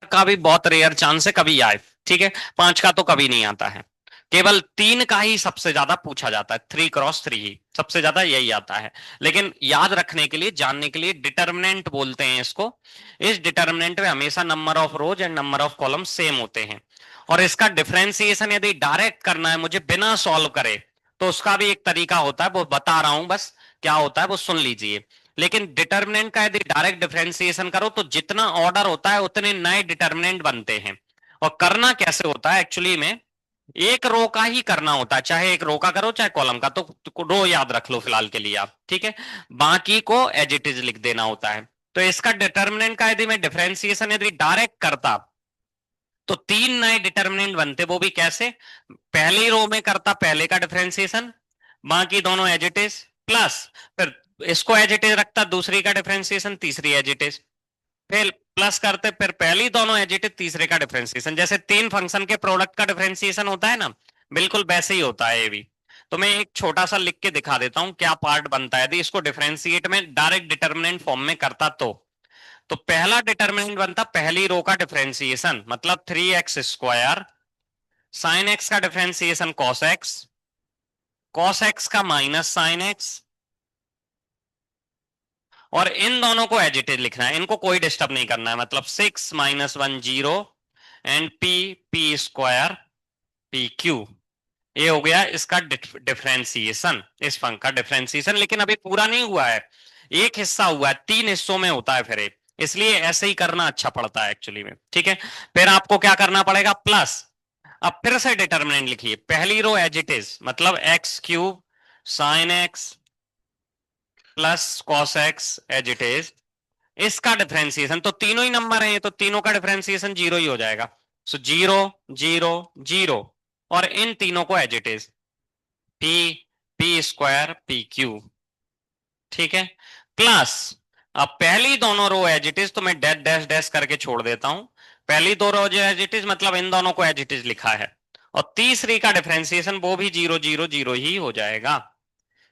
का भी बहुत रेयर चांस है कभी आए, ठीक है। 5 का तो कभी नहीं आता है। केवल 3 का ही सबसे ज्यादा पूछा जाता है, 3x3 ही सबसे ज्यादा यही आता है। लेकिन याद रखने के लिए, जानने के लिए, डिटर्मिनेंट बोलते हैं इसको। इस डिटर्मिनेंट में हमेशा number of rose and number of column same होते हैं। और इसका डिफरेंशिएशन यदि डायरेक्ट करना है मुझे बिना सॉल्व करे, तो उसका भी एक तरीका होता है, वो बता रहा हूं बस क्या होता है वो सुन लीजिए। लेकिन डिटर्मिनेंट का यदि डायरेक्ट डिफरेंशिएशन करो तो जितना ऑर्डर होता है उतने नए डिटर्मिनेंट बनते हैं। और करना कैसे होता है एक्चुअली में, एक रो का ही करना होता है, चाहे एक रो का करो चाहे कॉलम का, तो रो याद रख लो फिलहाल के लिए आप, ठीक है। बाकी को एज इट इज लिख देना होता है। तो इसका डिटर्मिनेंट का यदि मैं डिफरेंशिएशन यदि डायरेक्ट करता तो 3 नए डिटर्मिनेंट बनते, वो भी कैसे? पहली रो में करता पहले का डिफरेंशिएशन, बाकी दोनों एज इट इज, प्लस फिर इसको एज इट इज रखता दूसरी का डिफरेंशिएशन, तीसरी एज इट इज, फिर प्लस करते फिर पहली दोनों एज इट इज, तीसरे का डिफरेंशिएशन। जैसे 3 फंक्शन के प्रोडक्ट का डिफरेंशिएशन होता है ना, बिल्कुल वैसे ही होता है ये भी। तो मैं एक छोटा सा लिख के दिखा देता हूं क्या पार्ट बनता है यदि इसको डिफरेंशिएट में डायरेक्ट डिटर्मिनेंट फॉर्म में करता तो पहला डिटर्मिनेंट बनता पहली रो का डिफरेंशिएशन, मतलब 3x² साइन एक्स का differentiation cos x, cos X का माइनस साइन एक्स, और इन दोनों को एज इट इज लिखना है, इनको कोई डिस्टर्ब नहीं करना है। मतलब 6 - 1 0 and P p square p Q, ये हो गया इसका डिफरेंशिएशन, इस फंक्शन का डिफरेंशिएशन। लेकिन अभी पूरा नहीं हुआ है, एक हिस्सा हुआ है, 3 हिस्सों में होता है फिर एक, इसलिए ऐसे ही करना अच्छा पड़ता है एक्चुअली में, ठीक है। फिर आपको क्या करना पड़ेगा, प्लस। अब फिर से डिटर्मिनेंट लिखिए, पहली रो एज इट इज, मतलब x³ sine x plus cos x as it is, इसका डिफरेंशिएशन, तो तीनों ही नंबर है तो तीनों का डिफरेंशिएशन 0 ही हो जाएगा। सो 0 0 0, और इन तीनों को as it is, p p square p q, ठीक है। प्लस अब पहली दोनों रो एज इट इज, तो मैं डैश डैश डैश करके छोड़ देता हूं। पहली दो रो जो एज इट इज, मतलब इन दोनों को एज इट इज लिखा है। और तीसरी का डिफरेंशिएशन वो भी 0 0 0 ही हो जाएगा।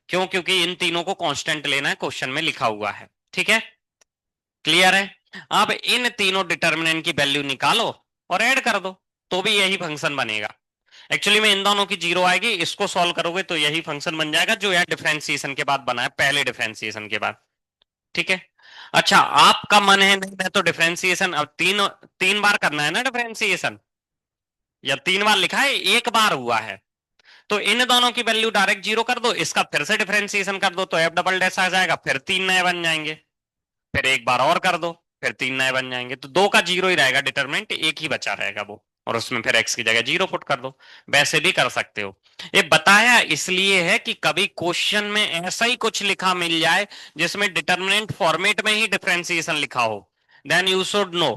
क्यों? क्योंकि इन तीनों को कांस्टेंट लेना है, क्वेश्चन में लिखा हुआ है, ठीक है। क्लियर है? अब इन तीनों डिटर्मिनेंट की वैल्यू निकालो और ऐड कर दो, तो भी यही फंक्शन बनेगा। एक्चुअली में इन दोनों की 0 आएगी, इसको सॉल्व करोगे तो यही फंक्शन बन जाएगा जो यार डिफरेंशिएशन के बाद बना है, पहले डिफरेंशिएशन के बाद, ठीक है। अच्छा, आपका मन है नहीं मैं तो डिफरेंशिएशन अब तीन 3 बार करना है ना डिफरेंशिएशन, या 3 बार लिखा है, एक बार हुआ है। तो इन दोनों की वैल्यू डायरेक्ट 0 कर दो, इसका फिर से डिफरेंशिएशन कर दो तो एफ डबल डैश आ जाएगा, फिर 3 नए बन जाएंगे। फिर एक बार और कर दो, फिर 3 नए बन जाएंगे, तो 2 का 0 ही रहेगा डिटरमिनेंट, एक ही बचा रहेगा वो, और उसमें फिर x की जगह 0 पुट कर दो। वैसे भी कर सकते हो। ये बताया इसलिए है कि कभी क्वेश्चन में ऐसा ही कुछ लिखा मिल जाए जिसमें डिटरमिनेंट फॉर्मेट में ही डिफरेंशिएशन लिखा हो, देन यू शुड नो।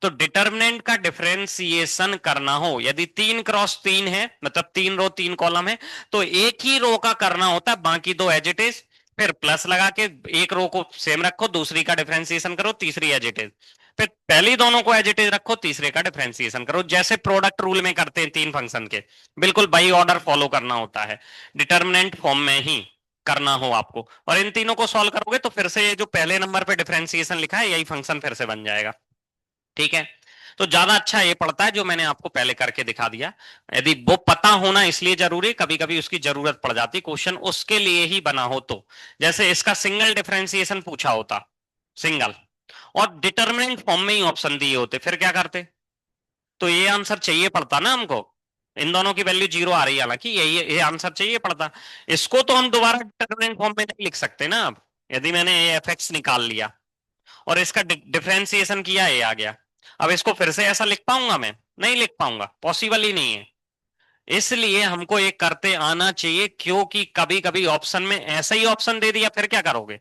तो डिटरमिनेंट का डिफरेंशिएशन करना हो, यदि 3x3 है, मतलब 3 रो 3 कॉलम है, तो एक ही रो का करना होता है, बाकी दो एज इट इज। फिर प्लस लगा के एक रो को सेम रखो, दूसरी का डिफरेंशिएशन करो, तीसरी एज इट इज। फिर पहली दोनों को एज इट इज रखो, तीसरे का डिफरेंशिएशन करो, जैसे प्रोडक्ट रूल में करते हैं 3 फंक्शन के, बिल्कुल बाई ऑर्डर फॉलो करना होता है, डिटर्मिनेंट फॉर्म में ही करना हो आपको। और इन तीनों को सॉल्व करोगे तो फिर से ये जो पहले नंबर पे डिफरेंशिएशन लिखा है यही फंक्शन फिर से बन जाएगा, ठीक है। तो ज्यादा अच्छा ये पड़ता है जो मैंने आपको पहले करके दिखा दिया। यदि वो पता होना इसलिए जरूरी, कभी कभी उसकी जरूरत पड़ जाती क्वेश्चन उसके लिए ही बना हो तो। जैसे इसका सिंगल डिफरेंशिएशन पूछा होता, सिंगल, और डिटरमिनेंट फॉर्म में ही ऑप्शन दिए होते, फिर क्या करते? तो ये आंसर चाहिए पड़ता ना हमको, इन दोनों की वैल्यू 0 आ रही है हालांकि, ये आंसर चाहिए पड़ता। इसको तो हम दोबारा डिटरमिनेंट फॉर्म में नहीं लिख सकते ना अब, यदि मैंने ये एफ एक्स निकाल लिया और इसका डिफरेंशिएशन किया, ये आ गया, अब इसको फिर से ऐसा लिख पाऊंगा मैं? नहीं लिख पाऊंगा, पॉसिबल ही नहीं है। इसलिए हमको ये करते आना चाहिए, क्योंकि कभी कभी ऑप्शन में ऐसा ही ऑप्शन दे दिया, फिर क्या करोगे?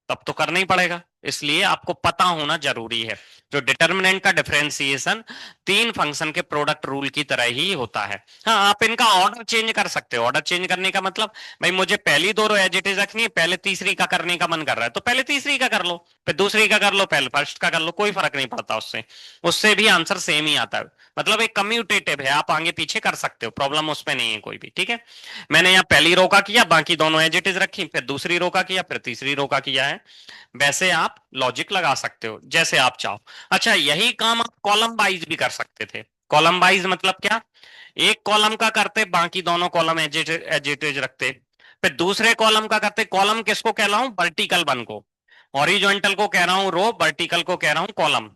तब तो करना ही पड़ेगा, इसलिए आपको पता होना जरूरी है। जो डिटर्मिनेंट का डिफरेंशिएशन 3 फंक्शन के प्रोडक्ट रूल की तरह ही होता है। हाँ, आप इनका ऑर्डर चेंज कर सकते हो। ऑर्डर चेंज करने का मतलब, भाई मुझे पहली दो रो एज इट इज रखनी है, पहले तीसरी का करने का मन कर रहा है तो पहले तीसरी का कर लो, फिर दूसरी का कर लो, पहले फर्स्ट का कर लो, कोई फर्क नहीं पड़ता उससे, उससे भी आंसर सेम ही आता है। मतलब एक कम्यूटेटिव है, आप आगे पीछे कर सकते हो, प्रॉब्लम उसमें नहीं है कोई भी। ठीक है, मैंने यहाँ पहली रो का किया, बाकी दोनों एज इट इज रखी, फिर दूसरी रो का किया, फिर तीसरी रो का किया है। वैसे आप लॉजिक लगा सकते हो जैसे आप चाहो। अच्छा, यही काम आप कॉलम वाइज भी कर सकते थे। कॉलम वाइज मतलब क्या, एक कॉलम का करते, बाकी दोनों कॉलम एज इट इज रखते, फिर दूसरे कॉलम का करते। कॉलम किसको कह रहा हूं, वर्टिकल वन को, हॉरिजॉन्टल को कह रहा हूं रो, वर्टिकल को कह रहा हूं कॉलम।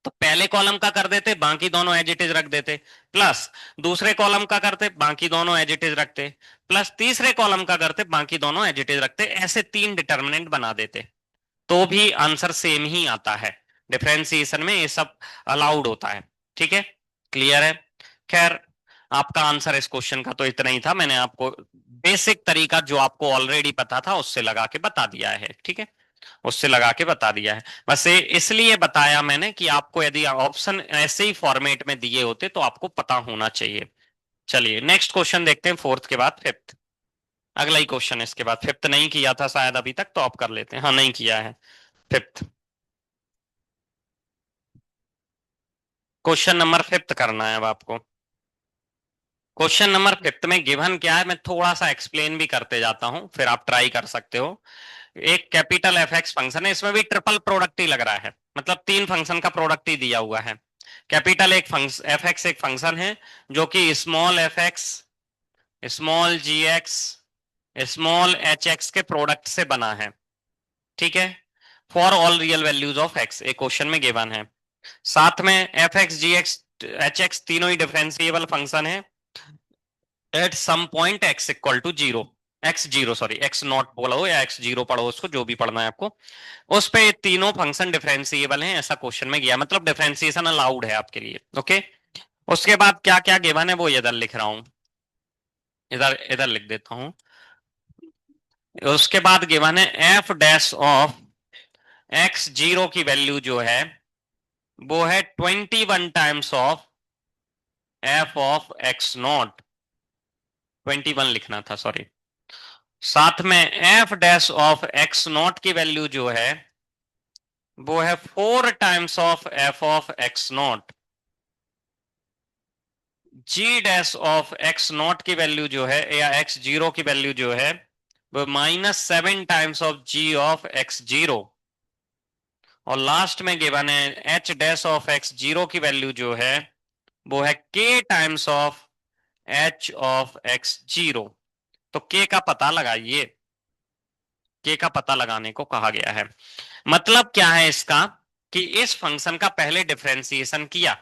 तो पहले कॉलम का कर देते, बाकी दोनों एज इट इज रख देते, प्लस दूसरे कॉलम का करते, बाकी दोनों एज इट इज रखते, प्लस तीसरे कॉलम का करते, बाकी दोनों एज इट इज रखते, ऐसे तीन डिटर्मिनेंट बना देते, तो भी आंसर सेम ही आता है। डिफरेंशिएशन में ये सब अलाउड होता है। ठीक है, क्लियर है। खैर, आपका आंसर इस क्वेश्चन का तो इतना ही था, मैंने आपको बेसिक तरीका जो आपको ऑलरेडी पता था उससे लगा के बता दिया है। ठीक है, उससे लगा के बता दिया है। बस ये इसलिए बताया मैंने कि आपको यदि ऑप्शन ऐसे ही फॉर्मेट में दिए होते तो आपको पता होना चाहिए। चलिए नेक्स्ट क्वेश्चन देखते हैं, फोर्थ के बाद फिफ्थ। अगला ही क्वेश्चन, इसके बाद फिफ्थ नहीं किया था शायद अभी तक, तो आप कर लेते हैं। हाँ, नहीं किया है फिफ्थ। क्वेश्चन नंबर फिफ्थ करना है अब आपको। क्वेश्चन नंबर फिफ्थ में गिवन क्या है, मैं थोड़ा सा एक्सप्लेन भी करते जाता हूं, फिर आप ट्राई कर सकते हो। एक कैपिटल एफ एक्स फंक्शन है, इसमें भी ट्रिपल प्रोडक्ट ही लग रहा है, मतलब तीन फंक्शन का प्रोडक्ट ही दिया हुआ है। कैपिटल एक फंक्शन एफ एक्स एक फंक्शन है जो कि small f x, small g x, small h x के प्रोडक्ट से बना है। ठीक है, for all real values of x, एक क्वेश्चन में गिवन है। साथ में एफ एक्स जी एक्स एच एक्स तीनों ही डिफरेंशिएबल फंक्शन है at some point x equal to zero, x zero sorry x naught बोलो या एक्स जीरो पढ़ो, उसको जो भी पढ़ना है आपको। उस पे ये तीनों फंक्शन डिफरेंशिएबल हैं, ऐसा क्वेश्चन में गया, मतलब डिफरेंशिएशन अलाउड है आपके लिए। ओके, उसके बाद क्या क्या गिवन है वो इधर लिख रहा हूं, इधर इधर लिख देता हूं। उसके बाद गिवन है f dash of x zero की वैल्यू जो है वो है 21 times of f of x naught, 21 लिखना था सॉरी। साथ में f dash of x naught की वैल्यू जो है वो है 4 times of f of x naught. G dash of x naught की वैल्यू जो है या एक्स जीरो की वैल्यू जो है वो -7 times of g of x zero. और लास्ट में गिवन है h dash of x zero की वैल्यू जो है वो है k times of h of x zero. तो के का पता लगाइए, के का पता लगाने को कहा गया है। मतलब क्या है इसका, कि इस फंक्शन का पहले डिफरेंशिएशन किया,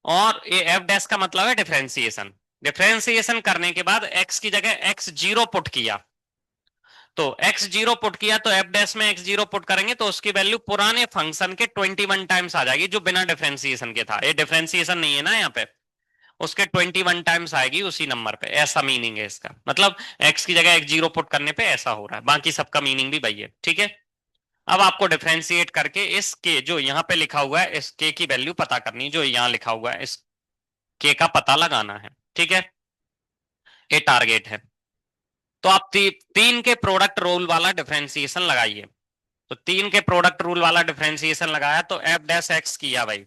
और ये एफ डैश का मतलब है डिफरेंशिएशन। डिफरेंशिएशन करने के बाद एक्स की जगह एक्स जीरो पुट किया, तो एक्स जीरो पुट किया तो एफ डैश में एक्स जीरो पुट करेंगे तो उसकी वैल्यू पुराने फंक्शन के 21 टाइम्स आ जाएगी, जो बिना डिफरेंशिएशन के था। ये डिफरेंशिएशन नहीं है ना यहाँ पे, उसके 21 टाइम्स आएगी उसी नंबर पे, ऐसा मीनिंग है इसका। मतलब एक्स की जगह एक्स जीरो पुट करने पे ऐसा हो रहा है, बाकी सबका मीनिंग भी वही है। ठीक है, अब आपको डिफरेंशिएट करके इस के जो यहाँ पे लिखा हुआ है इस के की वैल्यू पता करनी, जो यहाँ लिखा हुआ है इस के का पता लगाना है। ठीक है, ये टारगेट है। तो आप तीन के प्रोडक्ट रूल वाला डिफरेंशिएशन लगाइए। तो तीन के प्रोडक्ट रूल वाला डिफरेंशिएशन लगाया तो एफ डैश एक्स किया भाई,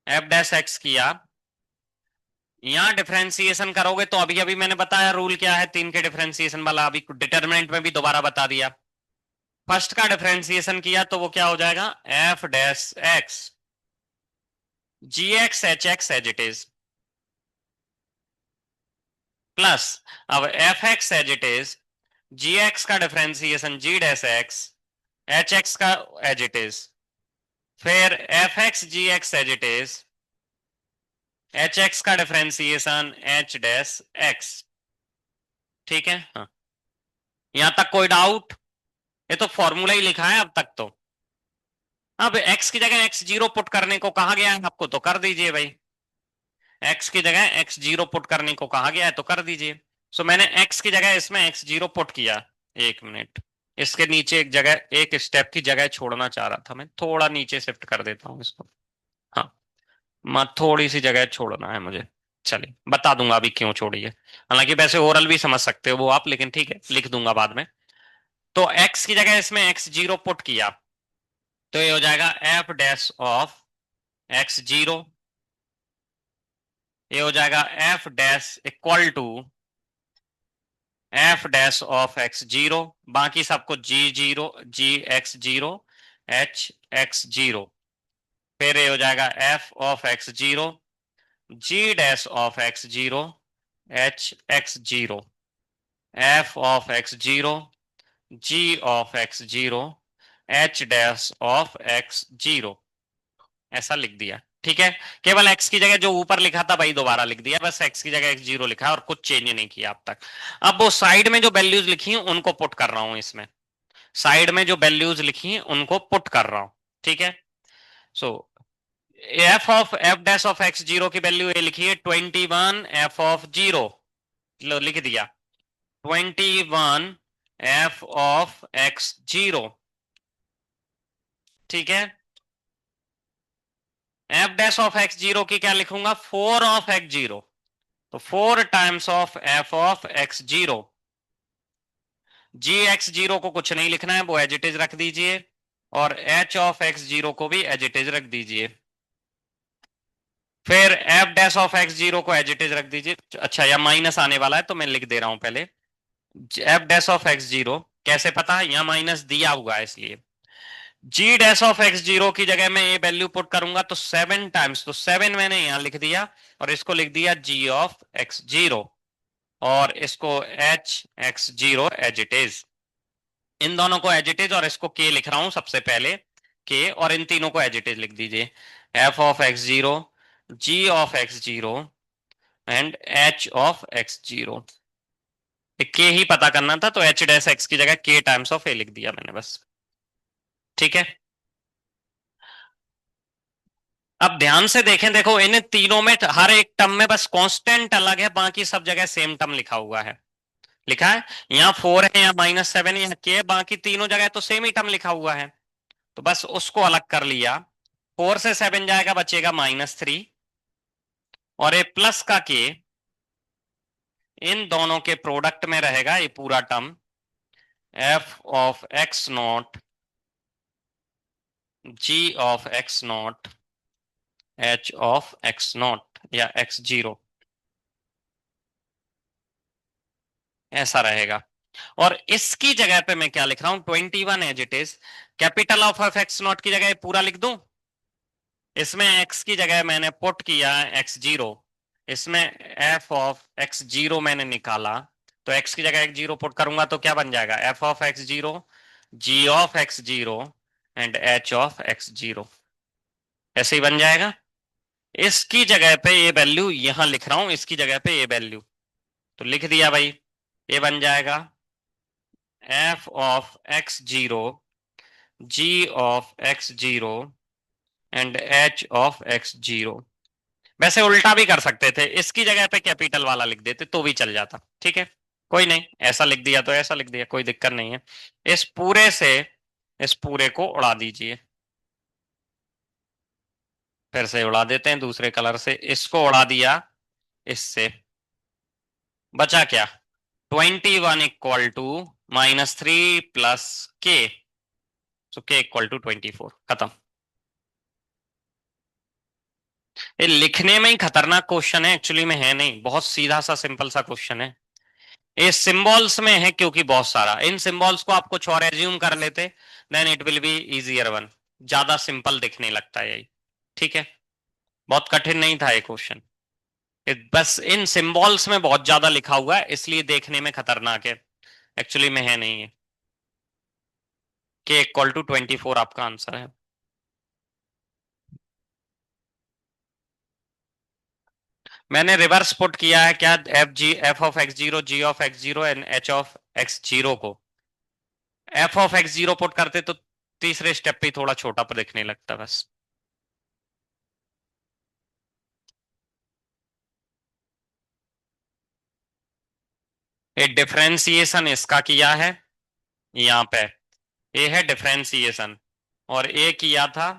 एफ डैश एक्स किया। यहाँ डिफरेंशिएशन करोगे तो अभी अभी मैंने बताया रूल क्या है तीन के डिफरेंशिएशन वाला, अभी डिटरमिनेंट में भी दोबारा बता दिया। फर्स्ट का डिफरेंशिएशन किया तो वो क्या हो जाएगा, F dash X ji x H X as it is, plus अब F X as it is, G X का differentiation G dash X, H X का एज इट इज, फिर F x ji X as it is, H X का differentiation H dash X. ठीक है, हाँ, यहां तक कोई डाउट? ये तो फॉर्मूला ही लिखा है अब तक तो। अब एक्स की जगह एक्स जीरो पुट करने को कहा गया है आपको, तो कर दीजिए भाई। एक्स की जगह एक्स जीरो पुट करने को कहा गया है तो कर दीजिए। सो मैंने एक्स की जगह इसमें एक्स जीरो पुट किया। एक मिनट, इसके नीचे एक जगह एक स्टेप की जगह छोड़ना चाह रहा था मैं, थोड़ा नीचे शिफ्ट कर देता हूँ इसको। हाँ, मैं थोड़ी सी जगह छोड़ना है मुझे। चलिए बता दूंगा अभी क्यों छोड़ी है, हालांकि वैसे ओरल भी समझ सकते हो वो आप, लेकिन ठीक है लिख दूंगा बाद में। तो एक्स की जगह इसमें एक्स जीरो पुट किया तो ये हो जाएगा F dash of x zero ये हो जाएगा F dash equal to F dash of x zero, बाकी सबको जी जीरो, जी x zero, H X zero. फिर ये हो जाएगा F of x zero, G dash of x zero, H X zero, F of x zero, ji of x zero, H dash of x zero. ऐसा लिख दिया, ठीक है। केवल x की जगह जो ऊपर लिखा था वही दोबारा लिख दिया, बस x की जगह x जीरो लिखा है और कुछ चेंज नहीं किया अब तक। अब वो साइड में जो वैल्यूज लिखी हैं उनको पुट कर रहा हूं इसमें, साइड में जो वैल्यूज लिखी हैं उनको पुट कर रहा हूं, ठीक है। So F dash of x zero की वैल्यू ये लिखी है 21 एफ ऑफ जीरो, लो लिख दिया 21 एफ ऑफ एक्स जीरो, ठीक है। F dash of x zero की क्या लिखूंगा, 4 ऑफ एक्स जीरो, तो 4 times of f of x zero. Ji x zero को कुछ नहीं लिखना है, वो एज इट इज रख दीजिए, और एच ऑफ एक्स जीरो को भी एज इट इज रख दीजिए। फिर F dash of x zero को एज इट इज रख दीजिए। अच्छा, या माइनस आने वाला है तो मैं लिख दे रहा हूं पहले। F dash of x zero कैसे पता है, यहाँ माइनस दिया हुआ है इसलिए। जी डैश ऑफ एक्स जीरो की जगह मैं ये वैल्यू पुट करूंगा तो 7 टाइम्स, तो 7 मैंने यहां लिख दिया, और इसको लिख दिया जी ऑफ एक्स जीरो, और इसको H X zero as it is. इन दोनों को एज इट इज और इसको के लिख रहा हूं सबसे पहले, के, और इन तीनों को एज इट इज लिख दीजिए। F of x zero, ji of x zero, and H of x zero. K ही पता करना था तो एच डैश एक्स की जगह के टाइम्स ऑफ ए लिख दिया मैंने, बस, ठीक है। अब ध्यान से देखें, देखो इन तीनों में हर एक टर्म में बस कांस्टेंट अलग है, बाकी सब जगह सेम टर्म लिखा हुआ है, लिखा है। यहाँ 4 है, यहाँ -7 है, यहाँ के, बाकी तीनों जगह तो सेम ही टर्म लिखा हुआ है, तो बस उसको अलग कर लिया। 4 से 7 जाएगा, बचेगा -3, और ये प्लस का के इन दोनों के प्रोडक्ट में रहेगा ये पूरा term, f of x naught, g of x naught, h of x naught या एक्स जीरो, ऐसा रहेगा। और इसकी जगह पे मैं क्या लिख रहा हूं, 21 as it is, capital of x naught की जगह पूरा लिख दूं, इसमें x की जगह मैंने पुट किया एक्स जीरो, इसमें एफ ऑफ एक्स जीरो मैंने निकाला, तो x की जगह एक्स जीरो पुट करूंगा तो क्या बन जाएगा, F of x zero, ji of x zero, and H of x zero, ऐसे ही बन जाएगा। इसकी जगह पे ये वैल्यू यहां लिख रहा हूं, इसकी जगह पे ये वैल्यू, तो लिख दिया भाई, ये बन जाएगा F of x zero, ji of x zero, and H of x zero. वैसे उल्टा भी कर सकते थे, इसकी जगह पे कैपिटल वाला लिख देते तो भी चल जाता, ठीक है। कोई नहीं, ऐसा लिख दिया तो ऐसा लिख दिया, कोई दिक्कत नहीं है। इस पूरे से इस पूरे को उड़ा दीजिए, फिर से उड़ा देते हैं दूसरे कलर से, इसको उड़ा दिया इससे, बचा क्या, 21 इक्वल टू -3 प्लस के, सो के इक्वल टू 24, खत्म। ये लिखने में ही खतरनाक क्वेश्चन है, एक्चुअली में है नहीं, बहुत सीधा सा सिंपल सा क्वेश्चन है। ये सिंबल्स में है क्योंकि बहुत सारा, इन सिंबल्स को आप कुछ और एज्यूम कर लेते, then it will be easier one, ज्यादा सिंपल दिखने लगता है यही, ठीक है। बहुत कठिन नहीं था ये क्वेश्चन, बस इन सिंबल्स में बहुत ज्यादा लिखा हुआ है इसलिए देखने में खतरनाक है, एक्चुअली में है नहीं है। के इक्वल टू 24 आपका आंसर है। मैंने रिवर्स पुट किया है क्या, F of x zero, ji of x zero, and H of x zero को, F of x zero put करते तो तीसरे स्टेप पे थोड़ा छोटा पर दिखने लगता बस। ये डिफरेंशिएशन इसका किया है यहाँ पे, ये है डिफरेंशिएशन, और ये किया था,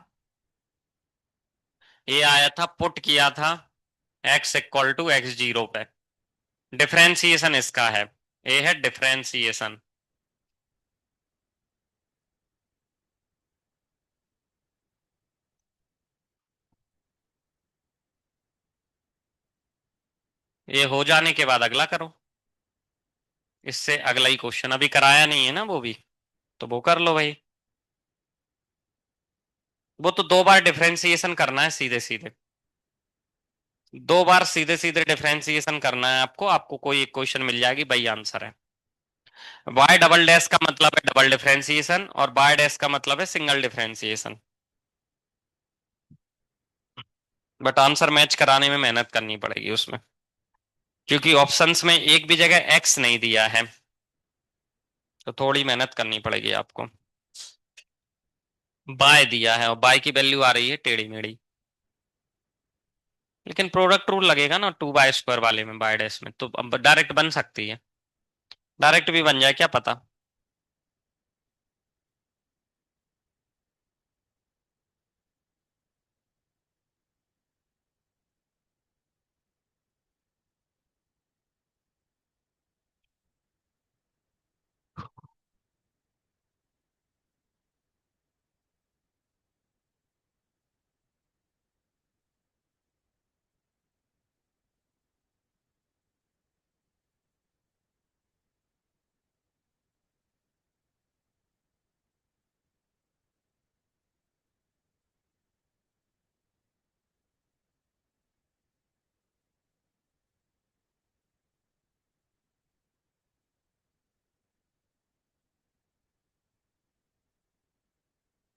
ये आया था पुट किया था x equal to x zero पे, डिफरेंशिएशन इसका है, ये है डिफरेंशिएशन। ये हो जाने के बाद अगला करो। इससे अगला ही क्वेश्चन अभी कराया नहीं है ना वो भी, तो वो कर लो भाई। वो तो 2 बार डिफरेंशिएशन करना है सीधे सीधे। 2 बार सीधे सीधे डिफरेंशिएशन करना है आपको, आपको कोई एक क्वेश्चन मिल जाएगी, वही आंसर है। बाय डबल डैश का मतलब है डबल डिफरेंशिएशन, और बाय डैश का मतलब है single differentiation. But answer match कराने में मेहनत करनी पड़ेगी उसमें, क्योंकि ऑप्शंस में एक भी जगह एक्स नहीं दिया है, तो थोड़ी मेहनत करनी पड़ेगी आपको। बाय दिया है, और बाय की वैल्यू आ रही है टेढ़ी मेढ़ी। लेकिन प्रोडक्ट रूल लगेगा ना 2 बाय स्क्वायर वाले में, बाय डैश में, तो अब डायरेक्ट बन सकती है। डायरेक्ट भी बन जाए, क्या पता।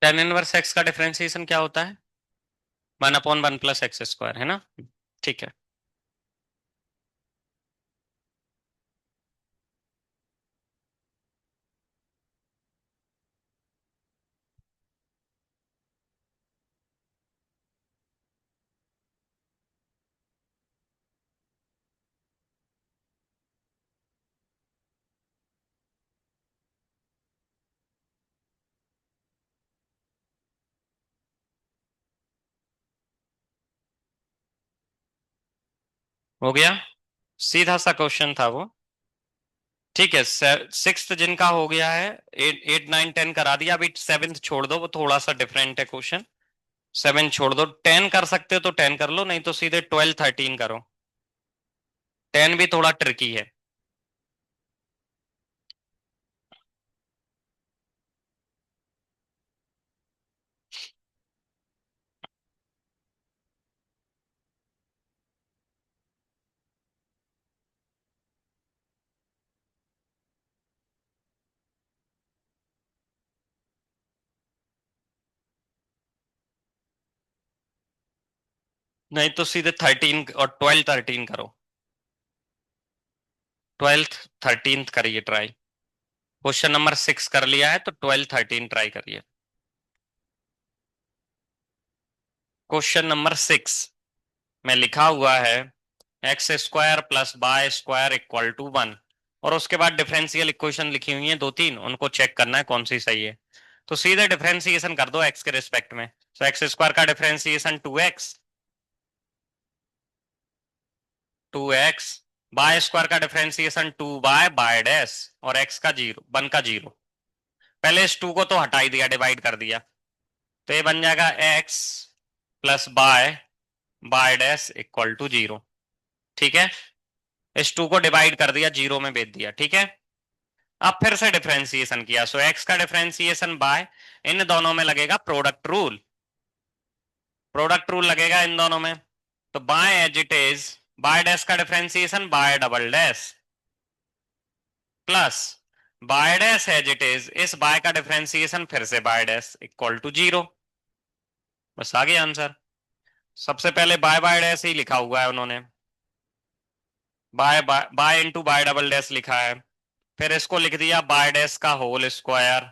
टेन इनवर्स एक्स का डिफरेंशिएशन क्या होता है? 1/1 + x² है ना। ठीक है। हो गया, सीधा सा क्वेश्चन था वो। ठीक है, सिक्स्थ जिनका हो गया है, 8 8 9 10 करा दिया, अभी सेवेंथ छोड़ दो, वो थोड़ा सा डिफरेंट है क्वेश्चन। 7 छोड़ दो, 10 कर सकते हो तो 10 कर लो, नहीं तो सीधे 12 13 करो। 10 भी थोड़ा ट्रिकी है। नहीं तो सीधे 13 और 12 13 करो। 12th 13th करिए ट्राई। क्वेश्चन नंबर 6 कर लिया है, तो 12 13 ट्राई करिए। क्वेश्चन नंबर 6 में लिखा हुआ है x² + y² = 1, और उसके बाद डिफरेंशियल इक्वेशन लिखी हुई है 2 3, उनको चेक करना है कौन सी सही है। तो सीधे डिफरेंशिएशन कर दो x के रिस्पेक्ट में। तो x² का डिफरेंशिएशन 2x y² का डिफरेंशिएशन 2 बाय डैश, और x का 1 का 0। पहले इस 2 को तो हटा ही दिया, डिवाइड कर दिया, तो ये बन जाएगा x + y/(बाय डैश) = 0। ठीक है, इस 2 को डिवाइड कर दिया, 0 में भेज दिया, ठीक है। अब फिर से डिफरेंशिएशन किया, सो x का डिफरेंशिएशन बाय, इन दोनों में लगेगा प्रोडक्ट रूल। प्रोडक्ट रूल लगेगा इन दोनों में, तो by as it is, by dash का differentiation by double dash, plus by dash as it is, इस बाय का डिफरेंशिएशन फिर से बाय डैश = 0। बस आ गया आंसर। सबसे पहले बाय बाय डैश ही लिखा हुआ है उन्होंने, by by by into by double dash लिखा है, फिर इसको लिख दिया बाय डैश का होल स्क्वायर,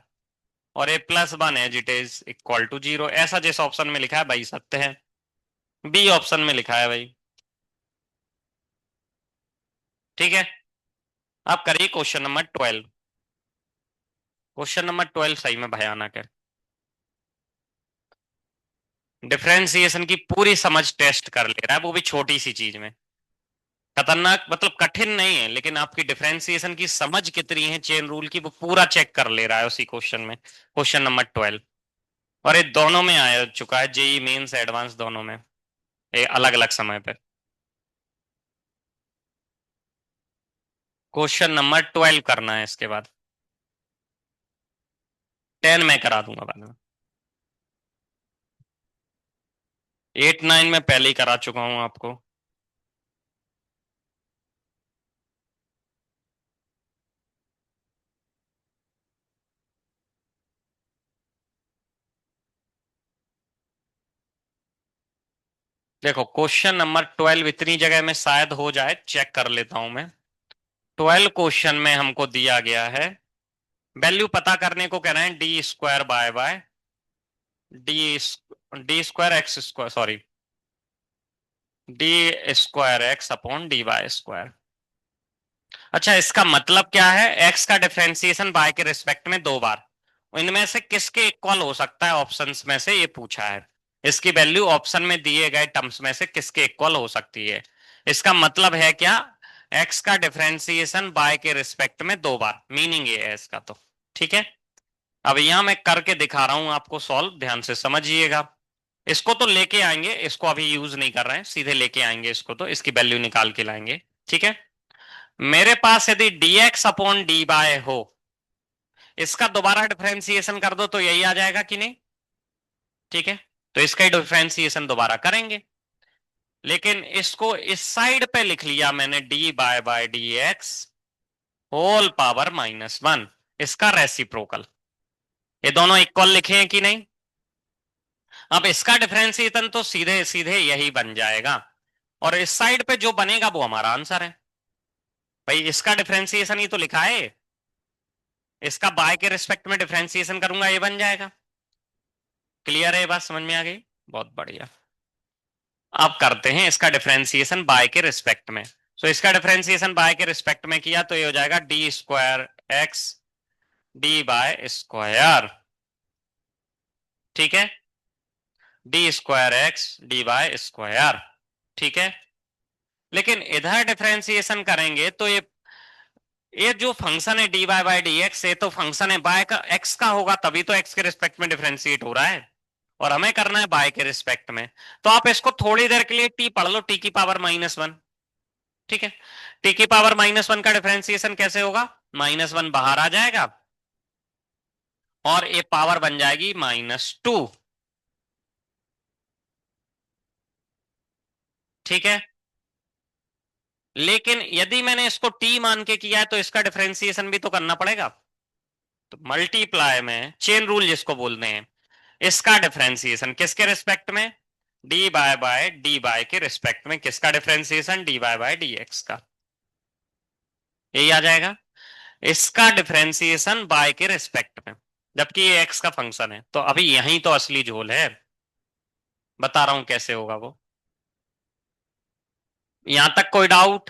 और a + 1 एज इट इज = 0। ऐसा जिस ऑप्शन में लिखा है वही सत्य है, बी ऑप्शन में लिखा है भाई। ठीक है, अब करिए क्वेश्चन नंबर 12। क्वेश्चन नंबर 12 सही में भयानक है। डिफरेंशिएशन की पूरी समझ टेस्ट कर ले रहा है, वो भी छोटी सी चीज में। खतरनाक मतलब कठिन नहीं है, लेकिन आपकी डिफरेंशिएशन की समझ कितनी है चेन रूल की, वो पूरा चेक कर ले रहा है उसी क्वेश्चन में, क्वेश्चन नंबर 12। और ये दोनों में आ चुका है, जेई मेंस एडवांस दोनों में, ये अलग अलग समय पे। क्वेश्चन नंबर 12 करना है, इसके बाद 10 मैं करा दूंगा बाद में। 8 9 में पहले ही करा चुका हूं आपको। देखो क्वेश्चन नंबर 12 इतनी जगह में शायद हो जाए, चेक कर लेता हूं मैं। 12 क्वेश्चन में हमको दिया गया है, वैल्यू पता करने को कह रहे हैं d square by d d square x square, sorry, d square x upon d y square. अच्छा, इसका मतलब क्या है? एक्स का डिफरेंशिएशन बाय के रिस्पेक्ट में दो बार, इनमें से किसके इक्वल हो सकता है ऑप्शंस में से, ये पूछा है। इसकी वैल्यू ऑप्शन में दिए गए टर्म्स में से किसके इक्वल हो सकती है। इसका मतलब है क्या? एक्स का डिफरेंशिएशन बाय के रिस्पेक्ट में दो बार, मीनिंग ये है इसका तो। ठीक है, अब यहां मैं करके दिखा रहा हूं आपको सॉल्व, ध्यान से समझिएगा। इसको तो लेके आएंगे, इसको अभी यूज नहीं कर रहे हैं, सीधे लेके आएंगे इसको, तो इसकी वैल्यू निकाल के लाएंगे। ठीक है, मेरे पास यदि dx अपॉन डी बाय हो, इसका दोबारा डिफरेंशिएशन कर दो तो यही आ जाएगा कि नहीं? ठीक है, तो इसका ही डिफरेंशिएशन दोबारा करेंगे, लेकिन इसको इस साइड पे लिख लिया मैंने by D x whole power -1, इसका रेसिप्रोकल। ये दोनों इक्वल लिखे हैं कि नहीं? अब इसका डिफरेंशिएशन तो सीधे सीधे यही बन जाएगा, और इस साइड पे जो बनेगा वो हमारा आंसर है। भाई इसका डिफरेंशिएशन ही तो लिखा है, इसका बाय के रिस्पेक्ट में डिफरेंशिएशन करूंगा, ये बन जाएगा। क्लियर है? बात समझ में आ गई? बहुत बढ़िया। अब करते हैं इसका डिफरेंशिएशन बाय के रिस्पेक्ट में। सो इसका डिफरेंशिएशन बाय के रिस्पेक्ट में किया तो ये हो जाएगा D square x D bye square. ठीक है, d square x D bye square. ठीक है, लेकिन इधर डिफरेंशिएशन करेंगे तो ये जो फंक्शन है डी बाय डी एक्स, ये तो फंक्शन है बाय का, एक्स का होगा तभी तो एक्स के रिस्पेक्ट में डिफरेंशिएट हो रहा है, और हमें करना है बाय के रिस्पेक्ट में। तो आप इसको थोड़ी देर के लिए टी पढ़ लो, टी की पावर -1। ठीक है, टी की पावर -1 का डिफरेंशिएशन कैसे होगा? -1 बाहर आ जाएगा और ये पावर बन जाएगी -2। ठीक है, लेकिन यदि मैंने इसको टी मान के किया है तो इसका डिफरेंशिएशन भी तो करना पड़ेगा। तो मल्टीप्लाई में चेन रूल जिसको बोलते हैं, इसका डिफरेंशिएशन किसके रिस्पेक्ट में? बाय डी बाय के रिस्पेक्ट में। किसका differentiation? D by D x का। यही आ जाएगा। इसका डिफरेंशिएशन बाय के रिस्पेक्ट में, जबकि ये एक्स का फंक्शन है, तो अभी यही तो असली झोल है। बता रहा हूं कैसे होगा वो। यहां तक कोई डाउट?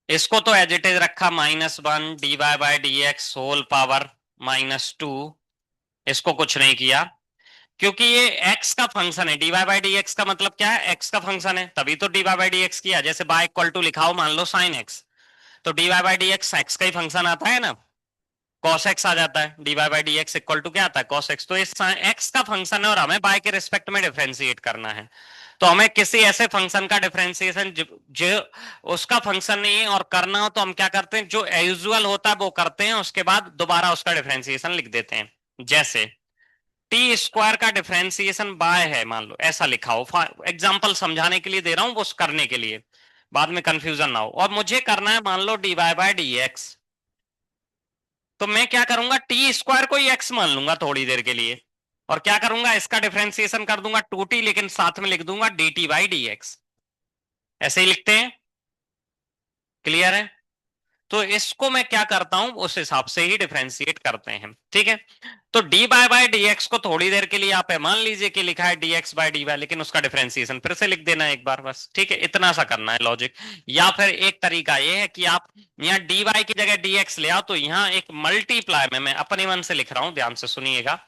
इसको तो एज इट इज रखा, -1 d Y by D x whole power -2। इसको कुछ नहीं किया, क्योंकि ये x का फंक्शन है। D y by d x का मतलब क्या है? x का फंक्शन है, तभी तो d y by d x किया। जैसे बाय इक्वल टू लिखा हो मान लो साइन एक्स, तो d y by d x x का ही फंक्शन आता है ना, कॉस एक्स आ जाता है। D y by d x equal to क्या आता है? Cos x. तो ये एक्स का फंक्शन है और हमें बाय के रिस्पेक्ट में डिफरेंशिएट करना है। तो हमें किसी ऐसे फंक्शन का डिफरेंशिएशन जो उसका फंक्शन नहीं है और करना हो, तो हम क्या करते हैं, जो यूजुअल होता है वो करते हैं, उसके बाद दोबारा उसका डिफरेंशिएशन लिख देते हैं। जैसे टी स्क्वायर का डिफरेंशिएशन बाय है, मान लो ऐसा लिखा हो, एग्जांपल समझाने के लिए दे रहा हूं, वो करने के लिए, बाद में कंफ्यूजन ना हो। और मुझे करना है मान लो D Y by D X, तो मैं क्या करूंगा, टी स्क्वायर को ही एक्स मान लूंगा थोड़ी देर के लिए, और क्या करूंगा, इसका डिफरेंशिएशन कर दूंगा 2t, लेकिन साथ में लिख दूंगा D T by d x. ऐसे ही लिखते हैं। क्लियर है? तो इसको मैं क्या करता हूं, उस हिसाब से ही डिफरेंशिएट करते हैं। ठीक है, तो डी बाय डी एक्स को थोड़ी देर के लिए आप मान लीजिए कि लिखा है d x by D y, लेकिन उसका डिफरेंशिएशन फिर से लिख देना एक बार बस। ठीक है, इतना सा करना है लॉजिक। या फिर एक तरीका ये है कि आप यहाँ डी वाई की जगह डी एक्स ले आओ, तो यहाँ एक मल्टीप्लाई में, मैं अपने मन से लिख रहा हूं, ध्यान से सुनिएगा,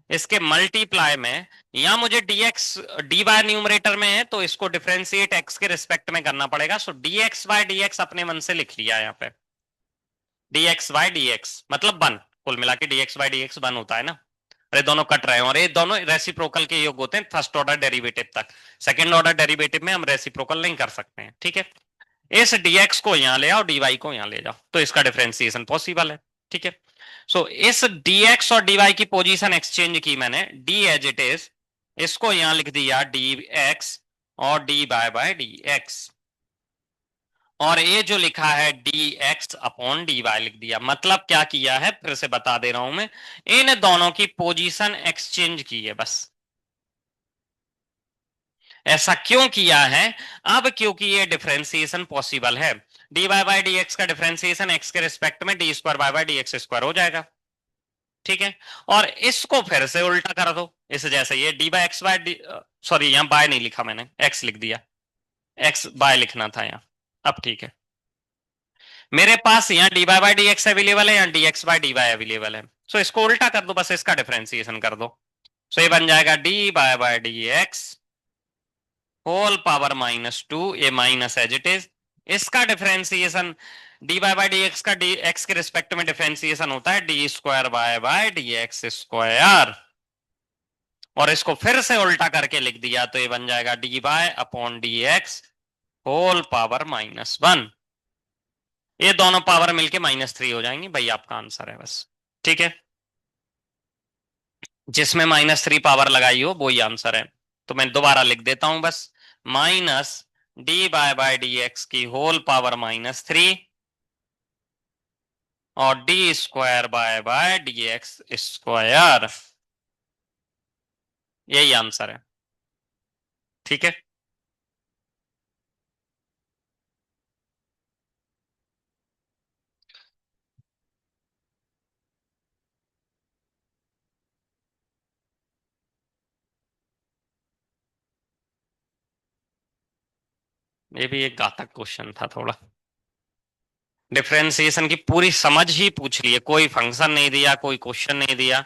इसके मल्टीप्लाई में यहाँ मुझे dx डी बाय न्यूमरेटर में है, तो इसको डिफरेंशिएट x के रिस्पेक्ट में करना पड़ेगा। सो dx बाय dx अपने मन से लिख लिया यहाँ पे, dx बाय dx मतलब 1, कुल मिला के dx बाय dx 1 होता है ना। अरे दोनों कट रहे हैं और ये दोनों रेसिप्रोकल के योग होते हैं फर्स्ट ऑर्डर डेरिवेटिव तक। सेकंड ऑर्डर डेरिवेटिव में हम रेसिप्रोकल नहीं कर सकते हैं, ठीक है। इस dx को यहां ले आओ, dy को यहां ले जाओ, तो इसका डिफरेंशिएशन पॉसिबल है, ठीक है। सो इस dx और dy की पोजीशन एक्सचेंज की मैंने, d एज इट इज, इसको यहां लिख दिया dx और dy बाय dx, और ये जो लिखा है dx अपॉन dy लिख दिया। मतलब क्या किया है, फिर से बता दे रहा हूं मैं, इन दोनों की पोजीशन एक्सचेंज की है बस। ऐसा क्यों किया है? अब क्योंकि ये डिफरेंशिएशन पॉसिबल है। dy बाय dx का डिफरेंशिएशन x के रिस्पेक्ट में d square by dx square हो जाएगा, ठीक है। और इसको फिर से उल्टा कर दो, इस जैसे ये D by x by d, sorry यहाँ बाय नहीं लिखा मैंने, x लिख दिया, x बाय लिखना था यहाँ। अब ठीक है, मेरे पास यहाँ d by D x available है, यहाँ d x by D y available है। सो इसको उल्टा कर दो, बस इसका डिफरेंशिएशन कर दो। सो ये बन जाएगा d by D x whole power -2, ये माइनस एज इट इज। इसका differentiation d by D x का डी एक्स के रिस्पेक्ट में डिफरेंशिएशन होता है d square by D x square, और इसको फिर से उल्टा करके लिख दिया तो ये बन जाएगा d by upon d x whole power -1। ये दोनों पावर मिलके -3 हो जाएंगी भाई, आपका आंसर है बस, ठीक है। जिसमें -3 पावर लगाई हो वही आंसर है। तो मैं दोबारा लिख देता हूं बस, minus d by D x की होल पावर -3 और D square by D x square, यही आंसर है, ठीक है। ये भी एक घातक क्वेश्चन था थोड़ा। डिफरेंशिएशन की पूरी समझ ही पूछ ली है, कोई फंक्शन नहीं दिया, कोई क्वेश्चन नहीं दिया,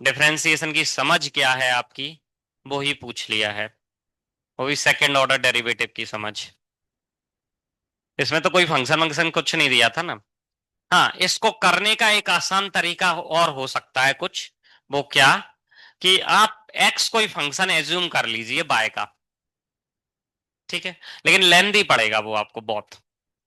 डिफरेंशिएशन की समझ क्या है आपकी वो ही पूछ लिया है, वो भी सेकंड ऑर्डर डेरिवेटिव की समझ। इसमें तो कोई फंक्शन वंक्शन कुछ नहीं दिया था ना। हाँ, इसको करने का एक आसान तरीका और हो सकता है कुछ, वो क्या, कि आप x कोई फंक्शन एज्यूम कर लीजिए बाय का, ठीक है, लेकिन लेंदी पड़ेगा वो आपको बहुत।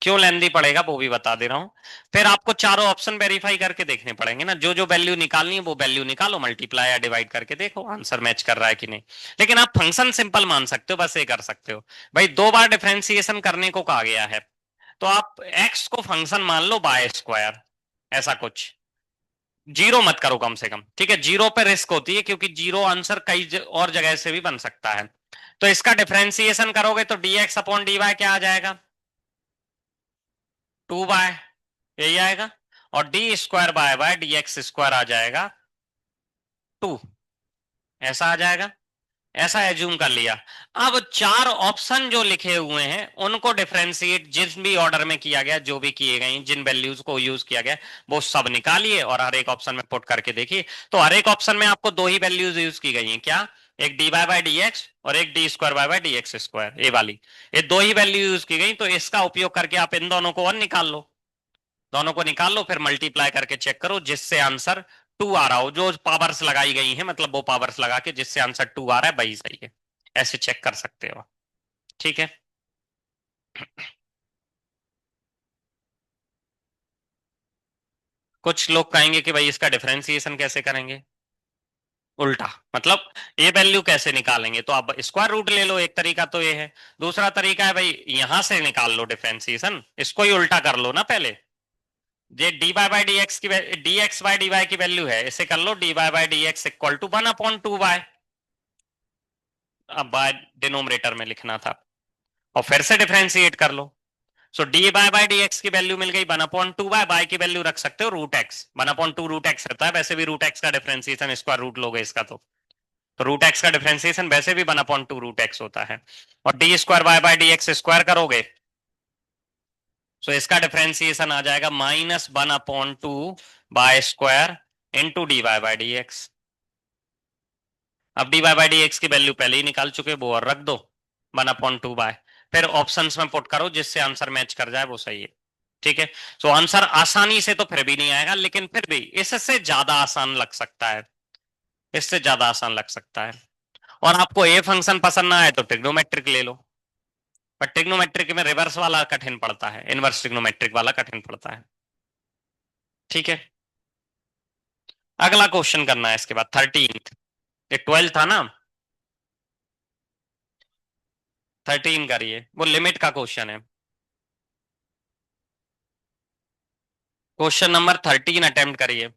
क्यों लेंदी पड़ेगा वो भी बता दे रहा हूं। फिर आपको चारों ऑप्शन वेरीफाई करके देखने पड़ेंगे ना, जो जो वैल्यू निकालनी है वो वैल्यू निकालो, मल्टीप्लाई या डिवाइड करके देखो आंसर मैच कर रहा है कि नहीं। लेकिन आप फंक्शन सिंपल मान सकते हो, बस ये कर सकते हो। भाई 2 बार डिफरेंशिएशन करने को कहा गया है, तो आप x को फंक्शन मान लो बाय स्क्वायर, ऐसा कुछ। जीरो मत करो कम से कम, ठीक है, जीरो पे रिस्क होती है क्योंकि जीरो आंसर कई और जगह से भी बन सकता है। तो इसका डिफरेंशिएशन करोगे तो dx अपॉन dy क्या आ जाएगा, 2 बाय, यही आएगा, और D square by D x square आ जाएगा 2, ऐसा आ जाएगा। ऐसा एज्यूम कर लिया। अब चार ऑप्शन जो लिखे हुए हैं उनको डिफरेंशिएट जिस भी ऑर्डर में किया गया, जो भी किए गए, जिन वैल्यूज को यूज किया गया, वो सब निकालिए और हर एक ऑप्शन में पुट करके देखिए। तो हर एक ऑप्शन में आपको 2 ही वैल्यूज यूज की गई हैं, क्या, एक डी बाय डी एक्स और एक D square by D x square, ये वाली, ये 2 ही वैल्यू यूज की गई। तो इसका उपयोग करके आप इन दोनों को और निकाल लो, दोनों को निकाल लो, फिर मल्टीप्लाई करके चेक करो, जिससे आंसर 2 आ रहा हो, जो पावर्स लगाई गई हैं, मतलब वो पावर्स लगा के जिससे आंसर 2 आ रहा है वही सही है। ऐसे चेक कर सकते हो, ठीक है। कुछ लोग कहेंगे कि भाई इसका डिफरेंशिएशन कैसे करेंगे, उल्टा, मतलब ये वैल्यू कैसे निकालेंगे, तो आप स्क्वायर रूट ले लो, एक तरीका तो ये है। दूसरा तरीका है भाई यहां से निकाल लो डिफरेंशिएशन, इसको ही उल्टा कर लो ना पहले। ये डी बाय डी एक्स की, D x by D Y की वैल्यू है, इसे कर लो D by D x equal to 1/2 by, अब बाय डिनोमिनेटर में लिखना था, और फिर से डिफरेंशिएट कर लो। So D by D x की वैल्यू मिल गई 1/2 बाय, बाय की वैल्यू रख सकते हो रूट एक्स, 1/2 रूट एक्स रहता है, वैसे भी रूट एक्स का डिफरेंशिएशन स्क्वायर रूट लोगे इसका, तो रूट एक्स का डिफरेंशिएशन वैसे भी 1/2 रूट एक्स होता है, और D square by D x square करोगे, सो इसका डिफरेंशिएशन आ जाएगा -1/2 by square into d by D x. अब डी बाय डी एक्स की वैल्यू पहले ही निकाल चुके, वो और रख दो 1/2 बाय, फिर ऑप्शंस में पुट करो, जिससे आंसर मैच कर जाए वो सही है, ठीक है। सो आंसर आसानी से तो फिर भी नहीं आएगा, लेकिन फिर भी इससे ज्यादा आसान लग सकता है। इससे ज्यादा आसान लग सकता है। और आपको ए फंक्शन पसंद ना आए तो ट्रिग्नोमेट्रिक ले लो, पर ट्रिग्नोमेट्रिक में रिवर्स वाला कठिन पड़ता है, इनवर्स ट्रिग्नोमेट्रिक वाला कठिन पड़ता है। ठीक है, अगला क्वेश्चन करना है इसके बाद 13। ये 12 था ना, 13 करिए, वो लिमिट का क्वेश्चन है। क्वेश्चन नंबर 13 अटेम्प्ट करिए।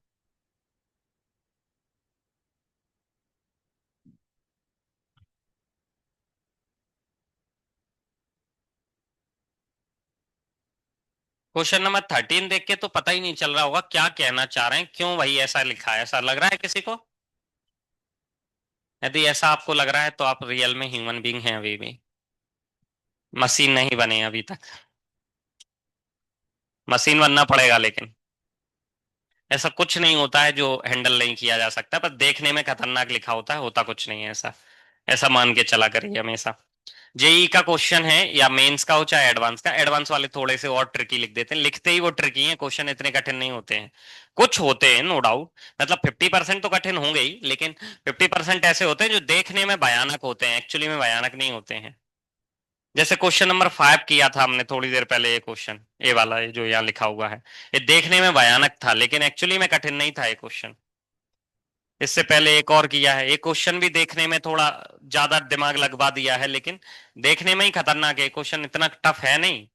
क्वेश्चन नंबर 13 देख के तो पता ही नहीं चल रहा होगा क्या कहना चाह रहे हैं, क्यों वही ऐसा लिखा है, ऐसा लग रहा है किसी को? यदि ऐसा आपको लग रहा है तो आप रियल में ह्यूमन बीइंग हैं अभी भी, मशीन नहीं बने अभी तक। मशीन बनना पड़ेगा लेकिन। ऐसा कुछ नहीं होता है जो हैंडल नहीं किया जा सकता, पर देखने में खतरनाक लिखा होता है, होता कुछ नहीं है ऐसा। ऐसा मान के चला करिए हमेशा। जेई का क्वेश्चन है या मेंस का हो चाहे एडवांस का, एडवांस वाले थोड़े से और ट्रिकी लिख देते हैं, लिखते ही वो ट्रिकी हैं, क्वेश्चन इतने कठिन नहीं होते हैं। कुछ होते हैं नो डाउट, मतलब 50% तो कठिन होंगे ही, लेकिन 50% ऐसे होते हैं जो देखने में भयानक होते हैं, एक्चुअली में भयानक नहीं होते हैं। जैसे क्वेश्चन नंबर 5 किया था हमने थोड़ी देर पहले, ये क्वेश्चन ए वाला ये जो यहाँ लिखा हुआ है, ये देखने में भयानक था लेकिन एक्चुअली में कठिन नहीं था ये क्वेश्चन। इससे पहले एक और किया है, एक क्वेश्चन भी देखने में थोड़ा ज्यादा दिमाग लगवा दिया है, लेकिन देखने में ही खतरनाक है, क्वेश्चन इतना टफ है नहीं।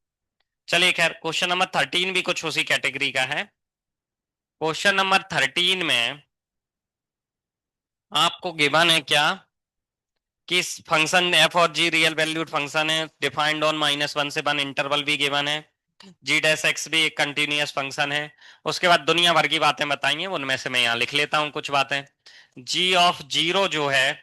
चलिए खैर, क्वेश्चन नंबर 13 भी कुछ उसी कैटेगरी का है। क्वेश्चन नंबर 13 में आपको गिवन है क्या कि फंक्शन एफ और जी रियल वैल्यूड फंक्शन है, डिफाइंड ऑन -1 से 1 इंटरवल भी गिवन है, जी डैश एक्स भी एक कंटिन्यूअस फंक्शन है। उसके बाद दुनिया भर की बातें बताइए, उनमें से मैं यहाँ लिख लेता हूँ कुछ बातें। जी ऑफ जीरो जो है,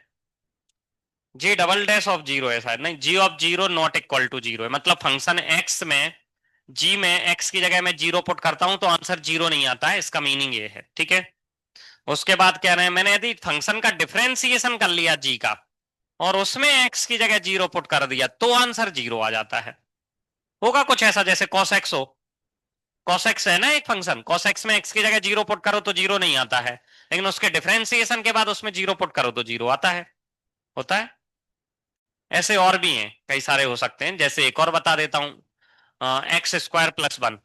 G double dash of zero है शायद, नहीं, G of zero not equal to zero है, मतलब फंक्शन एक्स में, जी में एक्स की जगह मैं जीरो पुट करता हूं तो आंसर जीरो नहीं आता है, इसका मीनिंग ये है। ठीक है, उसके बाद कह रहे हैं मैंने यदि फंक्शन का डिफरेंशिएशन कर लिया जी का और उसमें एक्स की जगह जीरो पुट कर दिया तो आंसर जीरो आ जाता है। होगा कुछ ऐसा जैसे कॉस एक्स हो, कॉस एक्स है ना एक फंक्शन, कॉस एक्स में एक्स की जगह जीरो पुट करो तो जीरो नहीं आता है, लेकिन उसके डिफरेंशिएशन के बाद उसमें जीरो पुट करो तो जीरो आता है, होता है। ऐसे और भी हैं, कई सारे हो सकते हैं, जैसे एक और बता देता हूं, x square plus one,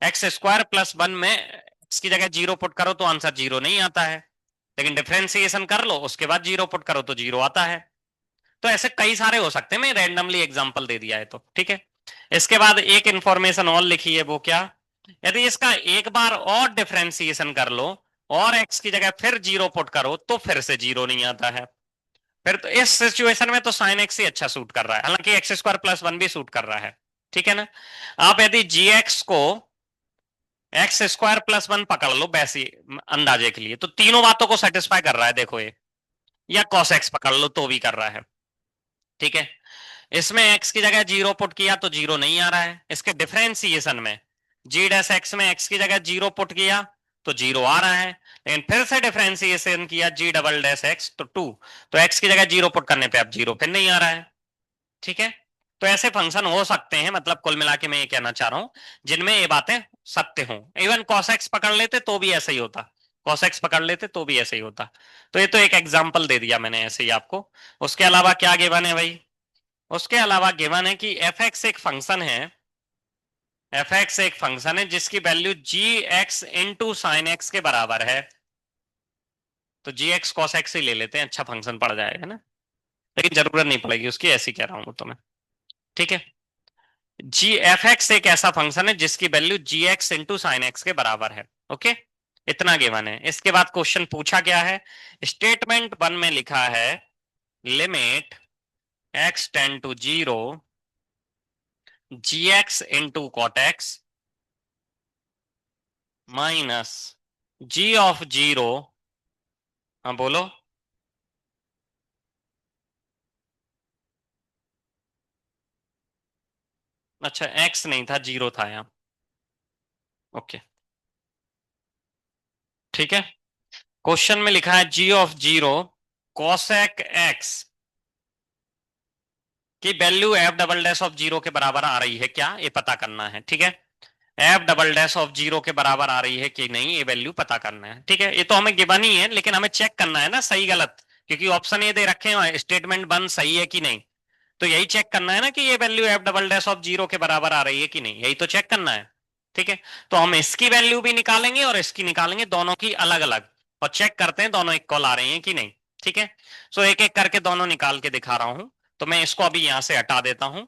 x square plus one में एक्स की जगह जीरो पुट करो तो आंसर जीरो नहीं आता है, लेकिन डिफरेंशिएशन कर लो उसके बाद जीरो पुट करो तो जीरो आता है। तो ऐसे कई सारे हो सकते हैं, मैं रैंडमली एग्जांपल दे दिया है तो ठीक है। इसके बाद एक इंफॉर्मेशन और लिखी है, वो क्या, यदि इसका एक बार और डिफरेंशिएशन कर लो और एक्स की जगह फिर जीरो पुट करो तो फिर से जीरो नहीं आता है। फिर तो इस सिचुएशन में तो साइन एक्स ही अच्छा सूट कर रहा है, हालांकि एक्स स्क्वायर प्लस वन भी सूट कर रहा है। ठीक है ना, आप यदि जी एक्स को एक्स स्क्वायर प्लस वन पकड़ लो वैसे अंदाजे के लिए, तो तीनों बातों को सेटिस्फाई कर रहा है, देखो ये, या कॉस एक्स पकड़ लो तो भी कर रहा है। ठीक है, इसमें एक्स की जगह जीरो पुट किया तो जीरो नहीं आ रहा है, इसके डिफरेंशिएशन में जी डैश एक्स में एक्स की जगह जीरो पुट किया तो जीरो आ रहा है, लेकिन फिर से डिफरेंशिएशन किया जी डबल डैश एक्स तो टू, तो एक्स की जगह जीरो पुट करने पे अब जीरो फिर नहीं आ रहा है। ठीक है, तो ऐसे फंक्शन हो सकते हैं, मतलब कुल मिला के मैं ये कहना चाह रहा हूं जिनमें ये बातें सत्य हों। इवन cos x पकड़ लेते तो भी ऐसा ही होता, cos x पकड़ लेते तो भी ऐसे ही होता। तो ये तो एक एग्जांपल दे दिया मैंने ऐसे ही आपको। उसके अलावा क्या गिवन है भाई, उसके अलावा गिवन है कि एफ एक्स एक फंक्शन है, एफ एक्स एक फंक्शन है जिसकी वैल्यू जी एक्स इंटू साइन एक्स के बराबर है, तो जी एक्स कॉस एक्स ही ले लेते हैं, अच्छा फंक्शन पड़ जाएगा ना, लेकिन जरूरत नहीं पड़ेगी उसकी, ऐसी कह रहा हूं तो मैं। ठीक है, जी एफ एक्स एक ऐसा फंक्शन है जिसकी वैल्यू जी एक्स इंटू साइन एक्स के बराबर है। ओके, इतना गिवन है। इसके बाद क्वेश्चन पूछा गया है, स्टेटमेंट वन में लिखा है limit x tend to zero ji x into cot x minus g of zero, हाँ बोलो। अच्छा, एक्स नहीं था, जीरो था यहाँ। ओके, ठीक है, क्वेश्चन में लिखा है जी ऑफ जीरो कॉसेक एक्स की value F double dash of zero के बराबर आ रही है क्या, ये पता करना है। ठीक है, F double dash of zero के बराबर आ रही है कि नहीं, ये वैल्यू पता करना है। ठीक है, ये तो हमें गिवन ही है, लेकिन हमें चेक करना है ना सही गलत, क्योंकि ऑप्शन ये दे रखे हैं स्टेटमेंट वन सही है कि नहीं। तो यही चेक करना है ना कि ये value F double dash of zero के बराबर आ रही है कि नहीं, यही तो चेक करना है। ठीक है, तो हम इसकी वैल्यू भी निकालेंगे और इसकी निकालेंगे, दोनों की अलग अलग, और चेक करते हैं दोनों इक्वल आ रही हैं कि नहीं। ठीक है, सो एक एक करके दोनों निकाल के दिखा रहा हूं। तो मैं इसको अभी यहां से हटा देता हूं।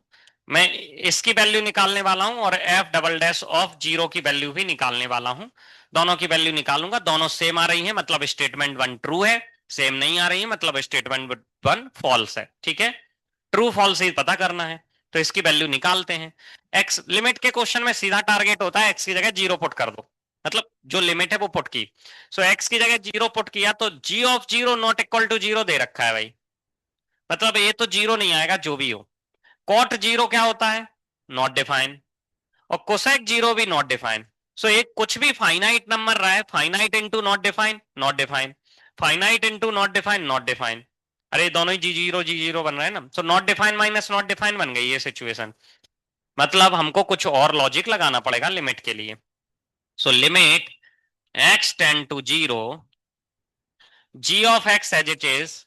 मैं इसकी वैल्यू निकालने वाला हूं और F double dash of zero की वैल्यू भी निकालने वाला हूं। दोनों की वैल्यू निकालूंगा, दोनों सेम आ रही है मतलब स्टेटमेंट वन ट्रू है, सेम नहीं आ रही है मतलब स्टेटमेंट वन फॉल्स है। ठीक है, ट्रू फॉल्स ही पता करना है, तो इसकी वैल्यू निकालते हैं। एक्स लिमिट के क्वेश्चन में सीधा टारगेट होता है एक्स की जगह जीरो पुट कर दो, मतलब जो लिमिट है वो पुट की। सो एक्स की जगह जीरो पुट किया तो G of zero not equal to zero दे रखा है भाई, मतलब ये तो जीरो नहीं आएगा जो भी हो। कॉट जीरो क्या होता है, नॉट डिफाइन, और कोसेक जीरो भी नॉट डिफाइन। सो एक कुछ भी फाइनाइट नंबर रहा है, finite into not define, not define, finite into not define, not define. अरे दोनों ही जी जीरो बन रहा है ना, so not define minus not define बन गई ये सिचुएशन। मतलब हमको कुछ और लॉजिक लगाना पड़ेगा लिमिट के लिए। So limit x tend to zero, g of x as it is,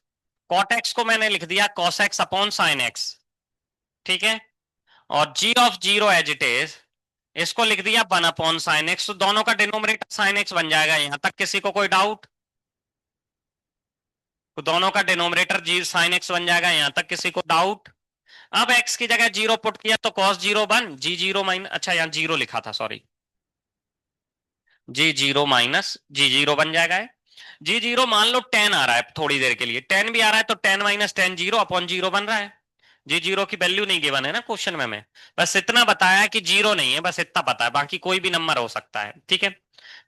cot x को मैंने लिख दिया cos x upon sine x। ठीक है, और g of zero as it is, इसको लिख दिया वन अपॉन साइन एक्स। तो दोनों का डिनोमिनेटर साइन एक्स बन जाएगा, यहां तक किसी को कोई डाउट? तो दोनों का डिनोमिनेटर जी साइन एक्स बन जाएगा, यहां तक किसी को डाउट? अब x की जगह जीरो पुट किया तो cos जीरो वन, जी जीरो माइनस, अच्छा यहाँ जीरो लिखा था सॉरी, जी जीरो माइनस जी जीरो बन जाएगा। जी जीरो मान लो टेन आ रहा है, थोड़ी देर के लिए टेन भी आ रहा है, तो ten minus ten zero upon zero बन रहा है। जी जीरो की वैल्यू नहीं गिवन है ना क्वेश्चन में, मैं बस इतना बताया है कि जीरो नहीं है, बस इतना पता है, बाकी कोई भी नंबर हो सकता है। ठीक है,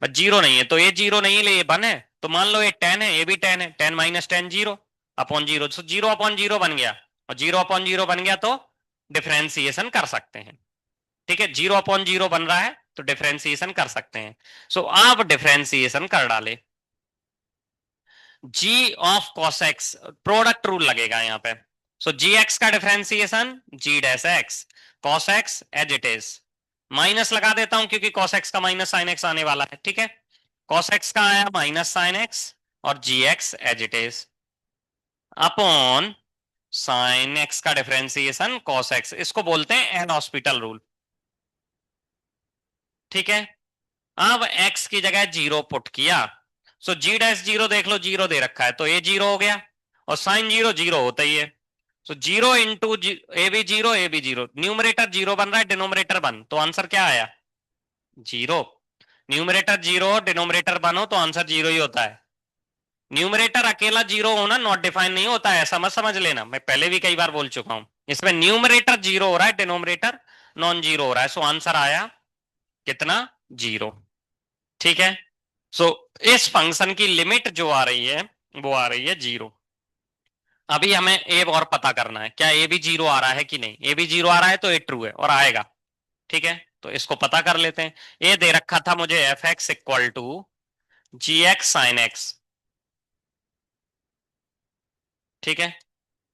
बस जीरो नहीं है, तो ये जीरो नहीं है, ये वन है, तो मान लो ये टेन है, ये भी टेन है, ten minus ten zero upon zero, तो जीरो अपॉन जीरो बन गया, और जीरो अपॉन जीरो बन गया तो डिफरेंशिएशन कर सकते हैं। ठीक है, जीरो अपॉन जीरो बन रहा है तो डिफरेंशिएशन कर सकते हैं। सो आप डिफरेंशिएशन कर डाले, G of cos X, product rule लगेगा यहाँ पे। सो जी एक्स का differentiation G dash X, cos x as it is, minus लगा देता हूं क्योंकि कॉस एक्स का माइनस साइन एक्स आने वाला है। ठीक है, कॉस एक्स का आया माइनस साइन एक्स, और G X as it is upon sine X का डिफरेंशिएशन कॉस एक्स, इसको बोलते हैं एल हॉस्पिटल रूल। ठीक है, अब x की जगह जीरो पुट किया, सो जी डैश जीरो देख लो जीरो दे रखा है, तो ये जीरो हो गया, और साइन जीरो जीरो होता ही है। So zero into a b zero, a b zero, numerator zero बन रहा है, डिनोमिनेटर वन, तो आंसर क्या आया, zero. Numerator zero denominator one हो तो आंसर जीरो ही होता है। न्यूमरेटर अकेला जीरो होना नॉट डिफाइन नहीं होता है, ऐसा मत समझ लेना, मैं पहले भी कई बार बोल चुका हूं। इसमें न्यूमरेटर जीरो हो रहा है, डिनोमिनेटर नॉन जीरो हो रहा है, सो आंसर आया कितना, जीरो। ठीक है, सो इस फंक्शन की लिमिट जो आ रही है वो आ रही है जीरो। अभी हमें ए और पता करना है, क्या ए भी जीरो आ रहा है कि नहीं, ए भी जीरो आ रहा है तो ए ट्रू है और आएगा। ठीक है, तो इसको पता कर लेते हैं। ए दे रखा था मुझे f x equal to g x sine x. ठीक है,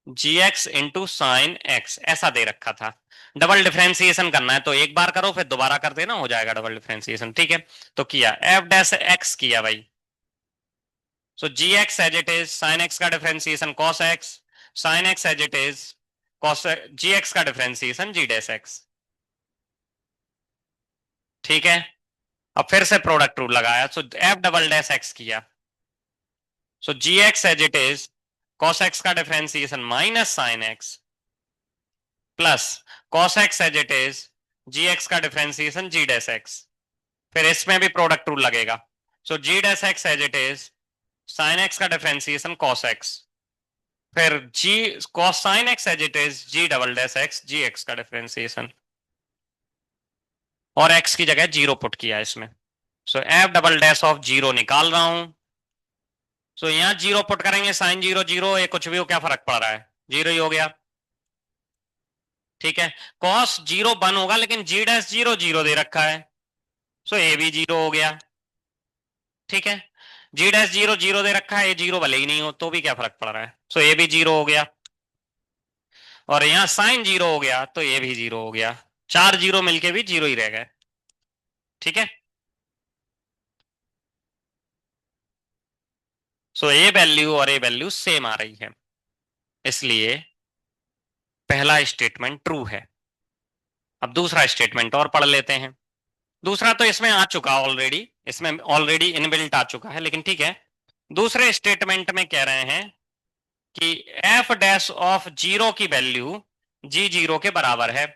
g x into sine x ऐसा दे रखा था। डबल डिफरेंशिएशन करना है तो एक बार करो फिर दोबारा कर देना, हो जाएगा डबल डिफरेंशिएशन। ठीक है, तो किया एफ डैश एक्स किया भाई, so G X as it is, sine X का differentiation cos X, sine X as it is, cos G X का डिफरेंशिएशन जी डैश एक्स। ठीक है, अब फिर से प्रोडक्ट रूल लगाया, so F double dash X किया, so G X as it is, cos X का differentiation minus sine x plus cos x as it is, G X का differentiation G dash X. फिर इसमें भी product rule लगेगा, so G dash X as it is, sine X का differentiation cos X, फिर G cos sine X as it is, G double dash X ji X का differentiation, और X की जगह जीरो पुट किया इसमें। So F double dash of zero निकाल रहा हूं, सो यहां जीरो पुट करेंगे, साइन जीरो जीरो, ये कुछ भी हो क्या फर्क पड़ रहा है, जीरो ही हो गया। ठीक है, कॉस जीरो वन होगा लेकिन जी डैश जीरो जीरो दे रखा है, सो ए भी जीरो हो गया। ठीक है, जी डैश जीरो जीरो दे रखा है, ए जीरो भले ही नहीं हो तो भी क्या फर्क पड़ रहा है, सो ए भी जीरो हो गया, और यहाँ साइन जीरो हो गया तो ये भी जीरो हो गया, चार जीरो मिलके भी जीरो ही रह गए। ठीक है। सो ए वैल्यू और ए वैल्यू सेम आ रही है, इसलिए पहला स्टेटमेंट ट्रू है। अब दूसरा स्टेटमेंट और पढ़ लेते हैं। दूसरा तो इसमें आ चुका ऑलरेडी, इसमें ऑलरेडी इनबिल्ट आ चुका है, लेकिन ठीक है। दूसरे स्टेटमेंट में कह रहे हैं कि एफ डैश ऑफ जीरो की वैल्यू जी जीरो के बराबर है।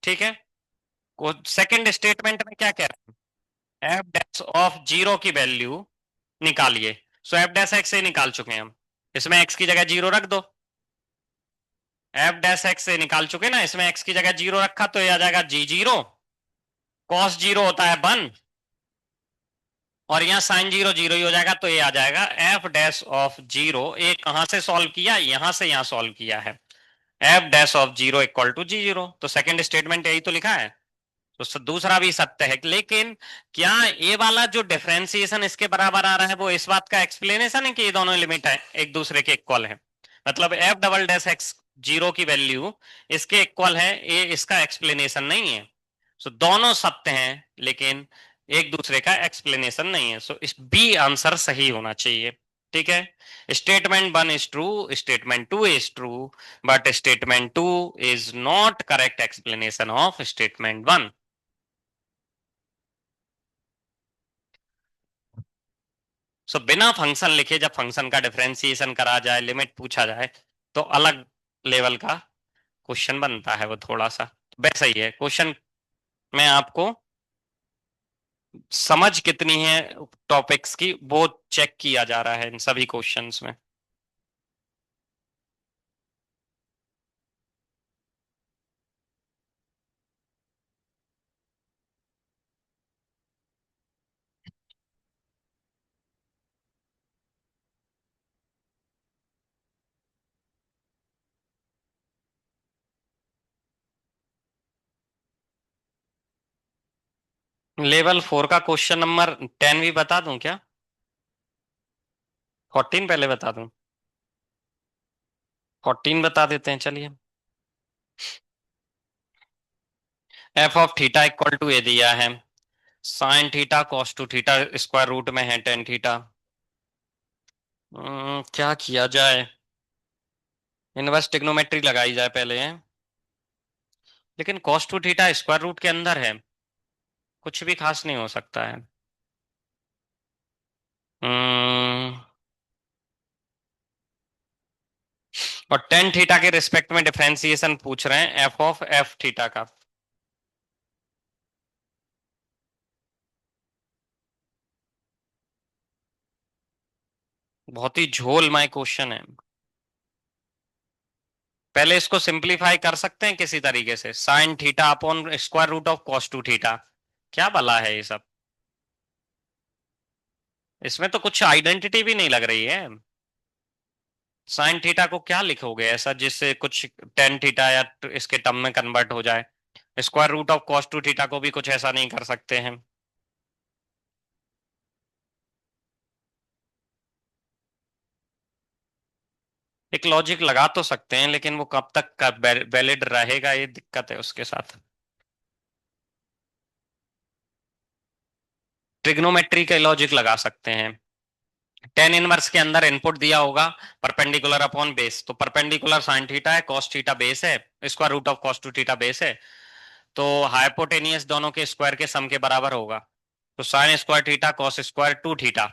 ठीक है। सेकंड स्टेटमेंट में क्या कह रहे हैं, एफ डैश ऑफ जीरो की वैल्यू निकालिए। सो एफ डैश एक्स से निकाल चुके हैं हम, इसमें एक्स की जगह जीरो रख दो। एफ डैश एक्स से निकाल चुके ना, इसमें एक्स की जगह जीरो रखा तो ये आ जाएगा जी जीरो, कॉस जीरो होता है 1, और यहाँ साइन जीरो जीरो ही हो जाएगा, तो ये आ जाएगा एफ डैश ऑफ जीरो। ए कहां से सॉल्व किया, यहां से यहां सॉल्व किया है। F dash of zero equal to g zero, तो सेकंड स्टेटमेंट यही तो लिखा है। तो दूसरा भी सत्य है, लेकिन क्या ये वाला जो डिफरेंशिएशन इसके बराबर आ रहा है वो इस बात का एक्सप्लेनेशन है कि ये दोनों लिमिट है एक दूसरे के इक्वल है? मतलब F double dash x zero की वैल्यू इसके इक्वल है, ये इसका एक्सप्लेनेशन नहीं है। सो दोनों सत्य हैं, लेकिन एक दूसरे का एक्सप्लेनेशन नहीं है। सो इस बी आंसर सही होना चाहिए। ठीक है। Statement one is true, statement two is true, but statement two is not correct explanation of statement one. So बिना फंक्शन लिखे जब फंक्शन का डिफरेंशिएशन करा जाए, लिमिट पूछा जाए, तो अलग लेवल का क्वेश्चन बनता है वो थोड़ा सा। वैसा ही है क्वेश्चन में आपको समझ कितनी है टॉपिक्स की वो चेक किया जा रहा है इन सभी क्वेश्चंस में। लेवल 4 का क्वेश्चन नंबर 10 भी बता दूं क्या? 14 पहले बता दूं? 14 बता देते हैं चलिए। F of theta equal to A दिया है, sine theta cos two theta square root में है टेन थीटा। क्या किया जाए? इनवर्स ट्रिग्नोमेट्री लगाई जाए पहले है, लेकिन cos two theta square root के अंदर है, कुछ भी खास नहीं हो सकता है। हम्म, और टेन थीटा के रिस्पेक्ट में डिफरेंशिएशन पूछ रहे हैं एफ ऑफ एफ थीटा का। बहुत ही झोलमय क्वेश्चन है। पहले इसको सिंप्लीफाई कर सकते हैं किसी तरीके से, sine theta upon square root of cos two theta. क्या भला है ये सब, इसमें तो कुछ आइडेंटिटी भी नहीं लग रही है। साइन थीटा को क्या लिखोगे ऐसा जिससे कुछ टेन थीटा या इसके टर्म में कन्वर्ट हो जाए? Square root of cos two theta को भी कुछ ऐसा नहीं कर सकते हैं। एक लॉजिक लगा तो सकते हैं, लेकिन वो कब तक वैलिड रहेगा ये दिक्कत है उसके साथ। ट्रिग्नोमेट्री का लॉजिक लगा सकते हैं। टेन इनवर्स के अंदर इनपुट दिया होगा परपेंडिकुलर अपॉन बेस, तो परपेंडिकुलर साइन थीटा है, कॉस थीटा बेस है, square root of cos two theta base है, तो हाइपोटेनियस दोनों के स्क्वायर के सम के बराबर होगा। तो sine square theta cos square two theta,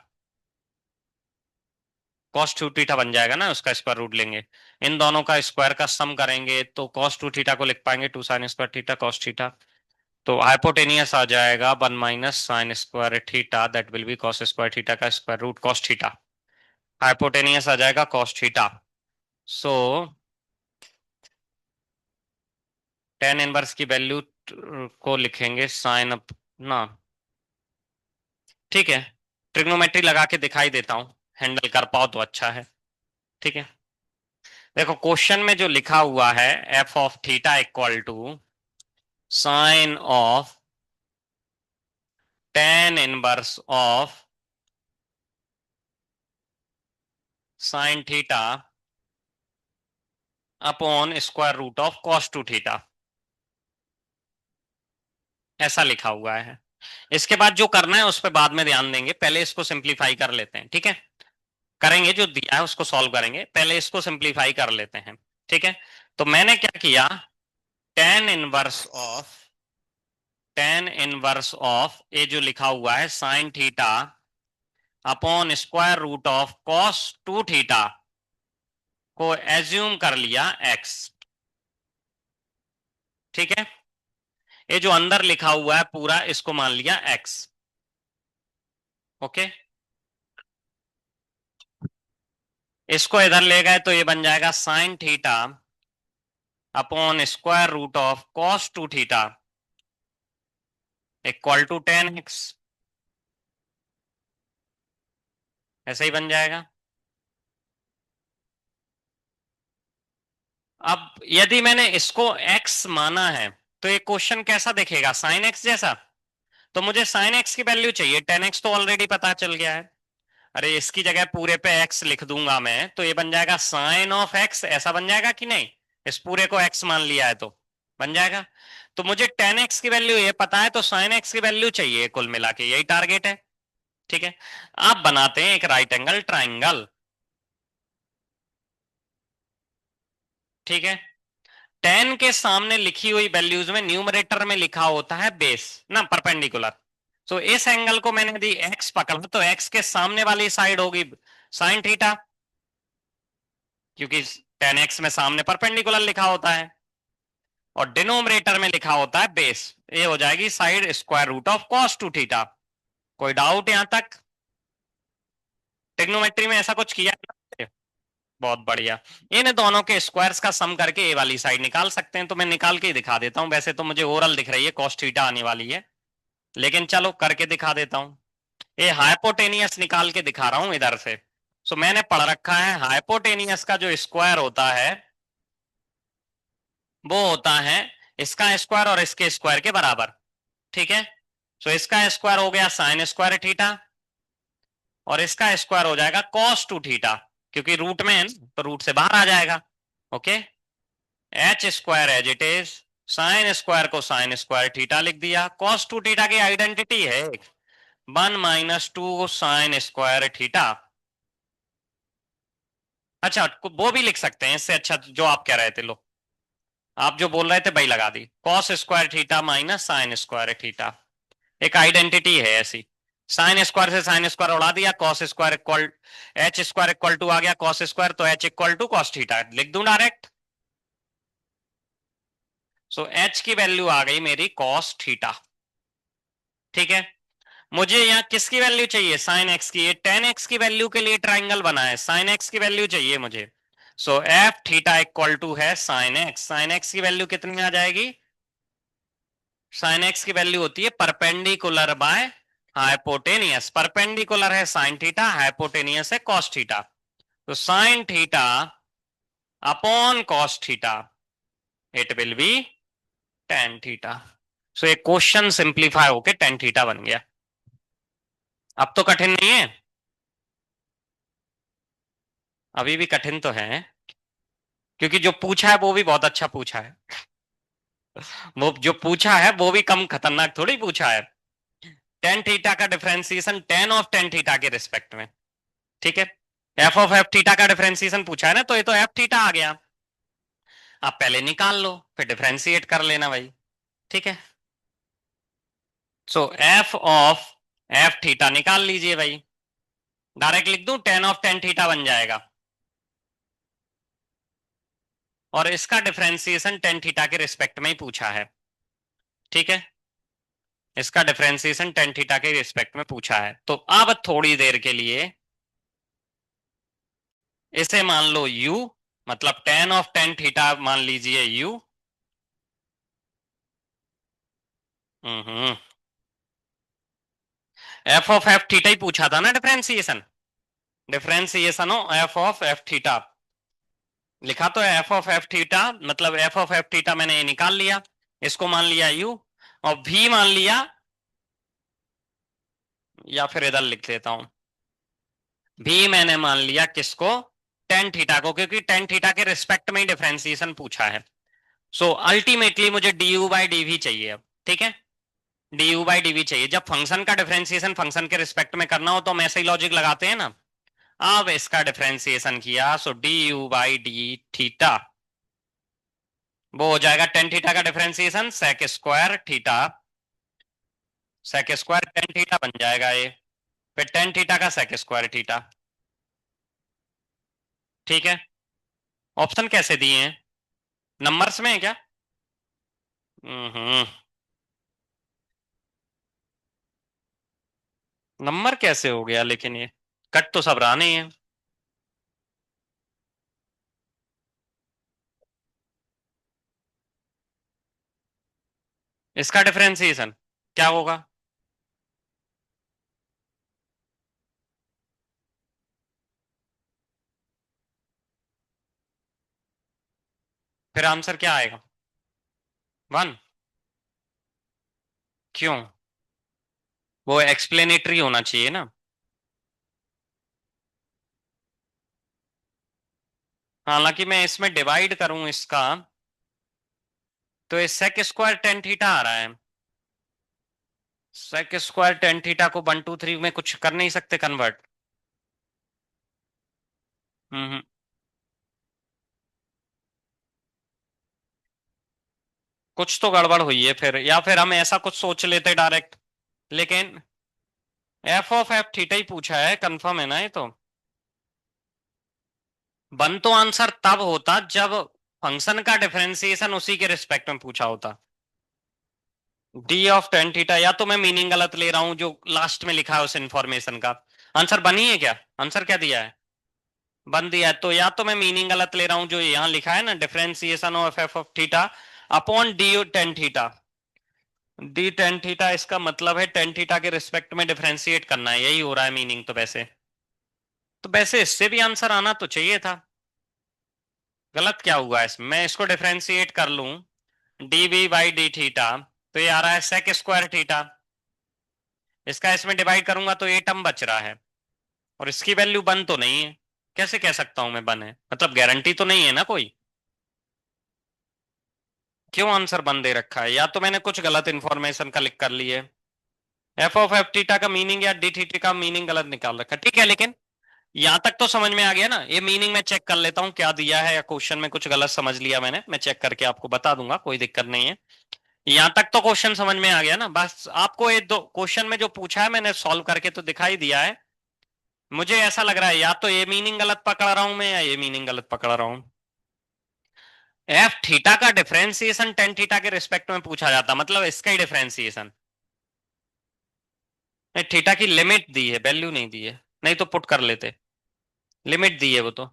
cos two theta बन जाएगा ना, उसका स्क्वायर रूट लेंगे, इन दोनों का स्क्वायर का सम करेंगे तो कॉस टू थीटा को लिख पाएंगे two sine square theta cos theta. तो हाइपोटेनियस आ जाएगा one minus sine square theta, that will be cos square theta का square root cos theta. Hypotenuse आ जाएगा cos theta. So tan inverse की वैल्यू को लिखेंगे साइन अप ना। ठीक है, ट्रिग्नोमेट्री लगा के दिखाई देता हूं, हैंडल कर पाओ तो अच्छा है। ठीक है। देखो क्वेश्चन में जो लिखा हुआ है F of theta equal to sine of tan inverse of sine theta upon square root of cos two theta, ऐसा लिखा हुआ है। इसके बाद जो करना है उस पर बाद में ध्यान देंगे, पहले इसको सिंप्लीफाई कर लेते हैं, ठीक है। करेंगे, जो दिया है उसको सॉल्व करेंगे, पहले इसको सिंप्लीफाई कर लेते हैं, ठीक है। तो मैंने क्या किया, टेन इनवर्स ऑफ ये जो लिखा हुआ है sine theta upon square root of cos 2 theta को एज्यूम कर लिया एक्स, ठीक है। ये जो अंदर लिखा हुआ है पूरा इसको मान लिया एक्स, ओके। इसको इधर ले गए तो ये बन जाएगा sine theta upon square root of cos 2 theta equal to 10x, ऐसे ही बन जाएगा। अब यदि मैंने इसको x माना है तो ये क्वेश्चन कैसा दिखेगा, साइन x जैसा। तो मुझे साइन x की वैल्यू चाहिए, 10x तो ऑलरेडी पता चल गया है। अरे इसकी जगह पूरे पे x लिख दूंगा मैं, तो ये बन जाएगा साइन ऑफ x, ऐसा बन जाएगा कि नहीं। इस पूरे को x मान लिया है तो बन जाएगा। तो मुझे 10x की वैल्यू ये पता है, तो साइन x की वैल्यू चाहिए, कुल मिला के यही टारगेट है, ठीक है। आप बनाते हैं एक राइट एंगल ट्राइंगल, ठीक है। 10 के सामने लिखी हुई वैल्यूज में न्यूमरेटर में लिखा होता है बेस ना, परपेंडिकुलर। तो इस एंगल को मैंने यदि x पकड़ा तो x के सामने वाली साइड होगी साइन थीटा, क्योंकि 10x में सामने परपेंडिकुलर लिखा होता है और डिनोमिनेटर में लिखा होता है बेस, ये हो जाएगी side square root of cos 2 theta. कोई डाउट यहां तक, ट्रिग्नोमेट्री में ऐसा कुछ किया है? बहुत बढ़िया। इन दोनों के स्क्वायर्स का सम करके ए वाली साइड निकाल सकते हैं, तो मैं निकाल के ही दिखा देता हूं। वैसे तो मुझे ओरल दिख रही है कॉस थीटा आने वाली है, लेकिन चलो करके दिखा देता हूं। ये हाइपोटेनियस निकाल के दिखा रहा हूं इधर से। सो मैंने पढ़ रखा है हाइपोटेनियस का जो स्क्वायर होता है वो होता है इसका स्क्वायर और इसके स्क्वायर के बराबर, ठीक है। सो इसका स्क्वायर हो गया साइन स्क्वायर थीटा और इसका स्क्वायर हो जाएगा कॉस 2 थीटा, क्योंकि रूट में है ना, तो रूट से बाहर आ जाएगा, okay. H square as it is, sine square को साइन स्क्वायर थीटा लिख दिया, कॉस 2 थीटा की आइडेंटिटी है 1 - 2 साइन स्क्वायर थीटा। अच्छा वो भी लिख सकते हैं, इससे अच्छा जो आप कह रहे थे, लो आप जो बोल रहे थे वही लगा दी, cos square theta minus sine square theta. एक आइडेंटिटी है ऐसी, साइन स्क्वायर से साइन स्क्वायर उड़ा दिया, cos square equal H square equal to आ गया कॉस स्क्वायर, तो H equal to cos theta लिख दूं डायरेक्ट। सो एच की वैल्यू आ गई मेरी कॉस थीटा, ठीक है। मुझे यहाँ किसकी वैल्यू चाहिए, साइन एक्स की। ये 10x की वैल्यू के लिए ट्राइंगल बना है, साइन एक्स की वैल्यू चाहिए मुझे। So F theta equal to है साइन एक्स, साइन एक्स की वैल्यू कितनी आ जाएगी, साइन एक्स की वैल्यू होती है परपेंडिकुलर बाय हाइपोटेनियस, परपेंडिकुलर है साइन थीटा, हाइपोटेनियस है कॉस थीटा। तो sine theta upon cos theta it will be tan theta. So ये क्वेश्चन सिंप्लीफाई होके टेन थीटा बन गया। अब तो कठिन नहीं है, अभी भी कठिन तो है, क्योंकि जो पूछा है वो भी बहुत अच्छा पूछा है। वो जो पूछा है वो भी कम खतरनाक थोड़ी पूछा है। टेन थीटा का differentiation ten of tan theta के रिस्पेक्ट में, ठीक है। एफ ऑफ एफ थीटा का डिफरेंशिएशन पूछा है ना, तो ये तो एफ थीटा आ गया। आप पहले निकाल लो फिर डिफरेंशिएट कर लेना भाई, ठीक है। So F of F theta निकाल लीजिए भाई, डायरेक्ट लिख दूं टेन ऑफ टेन थीटा बन जाएगा, और इसका डिफरेंशिएशन टेन थीटा के रिस्पेक्ट में ही पूछा है, ठीक है। इसका डिफरेंशिएशन टेन थीटा के रिस्पेक्ट में पूछा है। तो अब थोड़ी देर के लिए इसे मान लो u, मतलब टेन ऑफ टेन थीटा मान लीजिए u। F of F theta ही पूछा था ना डिफरेंशिएशन, डिफरेंशिएशन हो एफ ऑफ एफ थीटा, लिखा तो है एफ ऑफ एफ थीटा, मतलब एफ ऑफ एफ थीटा मैंने ये निकाल लिया, इसको मान लिया u और v मान लिया, या फिर इधर लिख देता हूं, v मैंने मान लिया किसको, टेन थीटा को, क्योंकि टेन थीटा के रिस्पेक्ट में ही डिफरेंशिएशन पूछा है। सो अल्टीमेटली मुझे du बाई डी चाहिए अब, ठीक है। D you by d v चाहिए। जब फंक्शन का डिफरेंशिएशन फंक्शन के रिस्पेक्ट में करना हो तो हम ऐसे ही लॉजिक लगाते हैं ना। अब इसका डिफरेंशिएशन किया so D you by D theta, वो हो जाएगा टेन थीटा का differentiation sec square theta, sec square tan theta बन जाएगा ये, फिर टेन थीटा का सेक स्क्वायर थीटा। ठीक है। ऑप्शन कैसे दिए हैं, नंबर्स में है क्या? हम्म। नंबर कैसे हो गया लेकिन ये कट तो सब रहा नहीं है। इसका डिफरेंशिएशन क्या होगा? फिर आंसर क्या आएगा? वन? क्यों? वो एक्सप्लेनेटरी होना चाहिए ना। हालांकि मैं इसमें डिवाइड करूं इसका तो ये सेक स्क्वायर टेन थीटा आ रहा है। सेक स्क्वायर टेन थीटा को वन टू थ्री में कुछ कर नहीं सकते कन्वर्ट? हम्म। कुछ तो गड़बड़ हुई है फिर, या फिर हम ऐसा कुछ सोच लेते डायरेक्ट। लेकिन एफ ऑफ एफ थीटा ही पूछा है, कंफर्म है ना ये तो। वन तो आंसर तब होता जब फंक्शन का डिफरेंशिएशन उसी के रिस्पेक्ट में पूछा होता। डी ऑफ टेन थीटा, या तो मैं मीनिंग गलत ले रहा हूं जो लास्ट में लिखा है उस इंफॉर्मेशन का। आंसर बनी है क्या? आंसर क्या दिया है? बन दिया है, तो या तो मैं मीनिंग गलत ले रहा हूं जो यहाँ लिखा है ना, differentiation of f of theta upon D tan theta. D tan theta इसका मतलब है टेन थीटा के रिस्पेक्ट में डिफरेंशिएट करना है, यही हो रहा है मीनिंग तो वैसे। तो वैसे इससे भी आंसर आना तो चाहिए था। गलत क्या हुआ है इसमें? मैं इसको डिफरेंशिएट कर लूं d v by D theta, तो ये आ रहा है सेक स्क्वायर थीटा। इसका इसमें डिवाइड करूंगा तो ये टर्म बच रहा है, और इसकी वैल्यू वन तो नहीं है। कैसे कह सकता हूं मैं वन है, मतलब गारंटी तो नहीं है ना कोई। क्यों आंसर वन दे रखा है? या तो मैंने कुछ गलत इंफॉर्मेशन का लिख कर ली है। एफ ऑफ एफ थीटा का मीनिंग या डी थीटा का मीनिंग गलत निकाल रखा है, ठीक है। लेकिन यहां तक तो समझ में आ गया ना। ये मीनिंग मैं चेक कर लेता हूँ क्या दिया है, या क्वेश्चन में कुछ गलत समझ लिया मैंने, मैं चेक करके आपको बता दूंगा, कोई दिक्कत नहीं है। यहां तक तो क्वेश्चन समझ में आ गया ना। बस आपको ये दो क्वेश्चन में जो पूछा है मैंने सॉल्व करके तो दिखाई दिया है। मुझे ऐसा लग रहा है या तो ये मीनिंग गलत पकड़ रहा हूं मैं, या ये मीनिंग गलत पकड़ रहा हूं। एफ थीटा का डिफरेंशिएशन टेन थीटा के रिस्पेक्ट में पूछा जाता, मतलब इसका ही डिफरेंशिएशन। नहीं, थीटा की लिमिट दी है, वैल्यू नहीं दी है, नहीं तो पुट कर लेते। लिमिट दी है वो तो।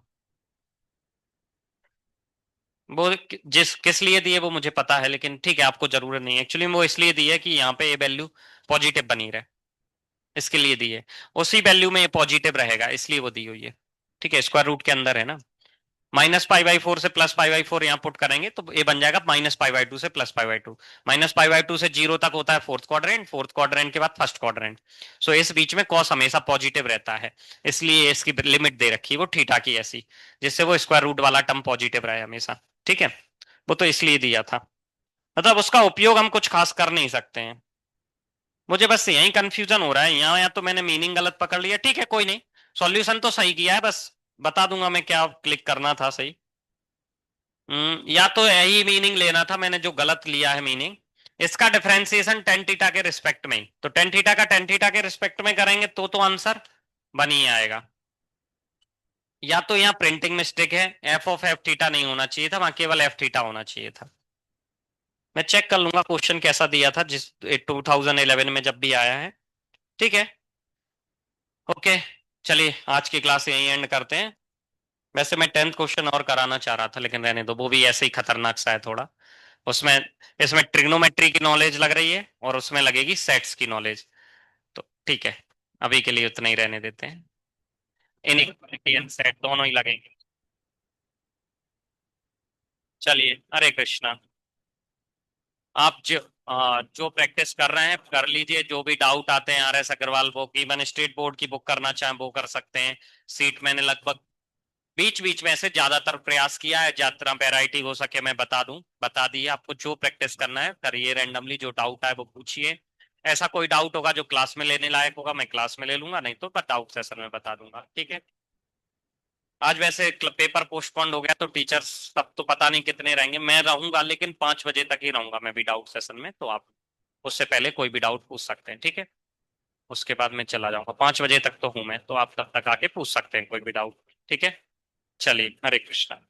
वो जिस किस लिए दी है वो मुझे पता है, लेकिन ठीक है आपको जरूरत नहीं है एक्चुअली। वो इसलिए दी है कि यहाँ पे ये वैल्यू पॉजिटिव बनी रहे, इसके लिए दी है। उसी वैल्यू में ये पॉजिटिव रहेगा इसलिए वो दी हुई है। ठीक है, स्क्वायर रूट के अंदर है ना। माइनस पाई बाई फोर से प्लस पाई बाई फोर यहाँ पुट करेंगे तो ये बन जाएगा माइनस पाई बाई टू से plus pi by two. Minus pi by two से जीरो तक होता है फोर्थ क्वाड्रेंट, फोर्थ क्वाड्रेंट के बाद फर्स्ट क्वाड्रेंट। सो इस बीच में कॉस हमेशा पॉजिटिव रहता है, इसलिए इसकी लिमिट दे रखी है वो थीटा की ऐसी, जिससे वो स्क्वायर रूट वाला टर्म पॉजिटिव रहे हमेशा। ठीक है, वो तो इसलिए दिया था। मतलब उसका उपयोग हम कुछ खास कर नहीं सकते हैं। मुझे बस यही कंफ्यूजन हो रहा है यहाँ, या तो मैंने मीनिंग गलत पकड़ लिया। ठीक है कोई नहीं, सॉल्यूशन तो सही किया है, बस बता दूंगा मैं क्या क्लिक करना था सही। या तो यही मीनिंग लेना था मैंने जो गलत लिया है मीनिंग। इसका डिफरेंशिएशन टेन थीटा के रिस्पेक्ट में ही, तो टेन थीटा का टेन थीटा के रिस्पेक्ट में करेंगे तो आंसर बन ही आएगा। या तो यहाँ प्रिंटिंग मिस्टेक है, एफ ऑफ एफ थीटा नहीं होना चाहिए था, वहां केवल एफ थीटा होना चाहिए था। मैं चेक कर लूंगा क्वेश्चन कैसा दिया था जिस 2011 में जब भी आया है। ठीक है। ओके, चलिए आज की क्लास यहीं एंड करते हैं। वैसे मैं टेंथ क्वेश्चन और कराना चाह रहा था लेकिन रहने दो, वो भी ऐसे ही खतरनाक सा है थोड़ा। उसमें इसमें ट्रिग्नोमेट्री की नॉलेज लग रही है और उसमें लगेगी सेट्स की नॉलेज। तो ठीक है, अभी के लिए उतना ही रहने देते हैं। इनइक्वालिटी एंड सेट दोनों ही लगेंगे। चलिए, हरे कृष्णा। आप जो प्रैक्टिस कर रहे हैं कर लीजिए, जो भी डाउट आते हैं R S Agrawal book, even state board की बुक करना चाहें वो कर सकते हैं। सीट मैंने लगभग बीच बीच में से ज्यादातर प्रयास किया है, जितना वैरायटी हो सके मैं बता दूं, बता दी है आपको। जो प्रैक्टिस करना है करिए, रैंडमली जो डाउट है वो पूछिए। ऐसा कोई डाउट होगा जो क्लास में लेने लायक होगा, मैं क्लास में ले लूंगा, नहीं तो डाउट सेशन में बता दूंगा, ठीक है। आज वैसे पेपर पोस्टपोन्ड हो गया तो टीचर्स सब तो पता नहीं कितने रहेंगे, मैं रहूंगा लेकिन 5 बजे तक ही रहूंगा मैं भी डाउट सेशन में, तो आप उससे पहले कोई भी डाउट पूछ सकते हैं, ठीक है। उसके बाद मैं चला जाऊंगा, 5 बजे तक तो हूं मैं, तो आप तब तक आके पूछ सकते हैं कोई भी डाउट, ठीक है। चलिए, हरे कृष्णा।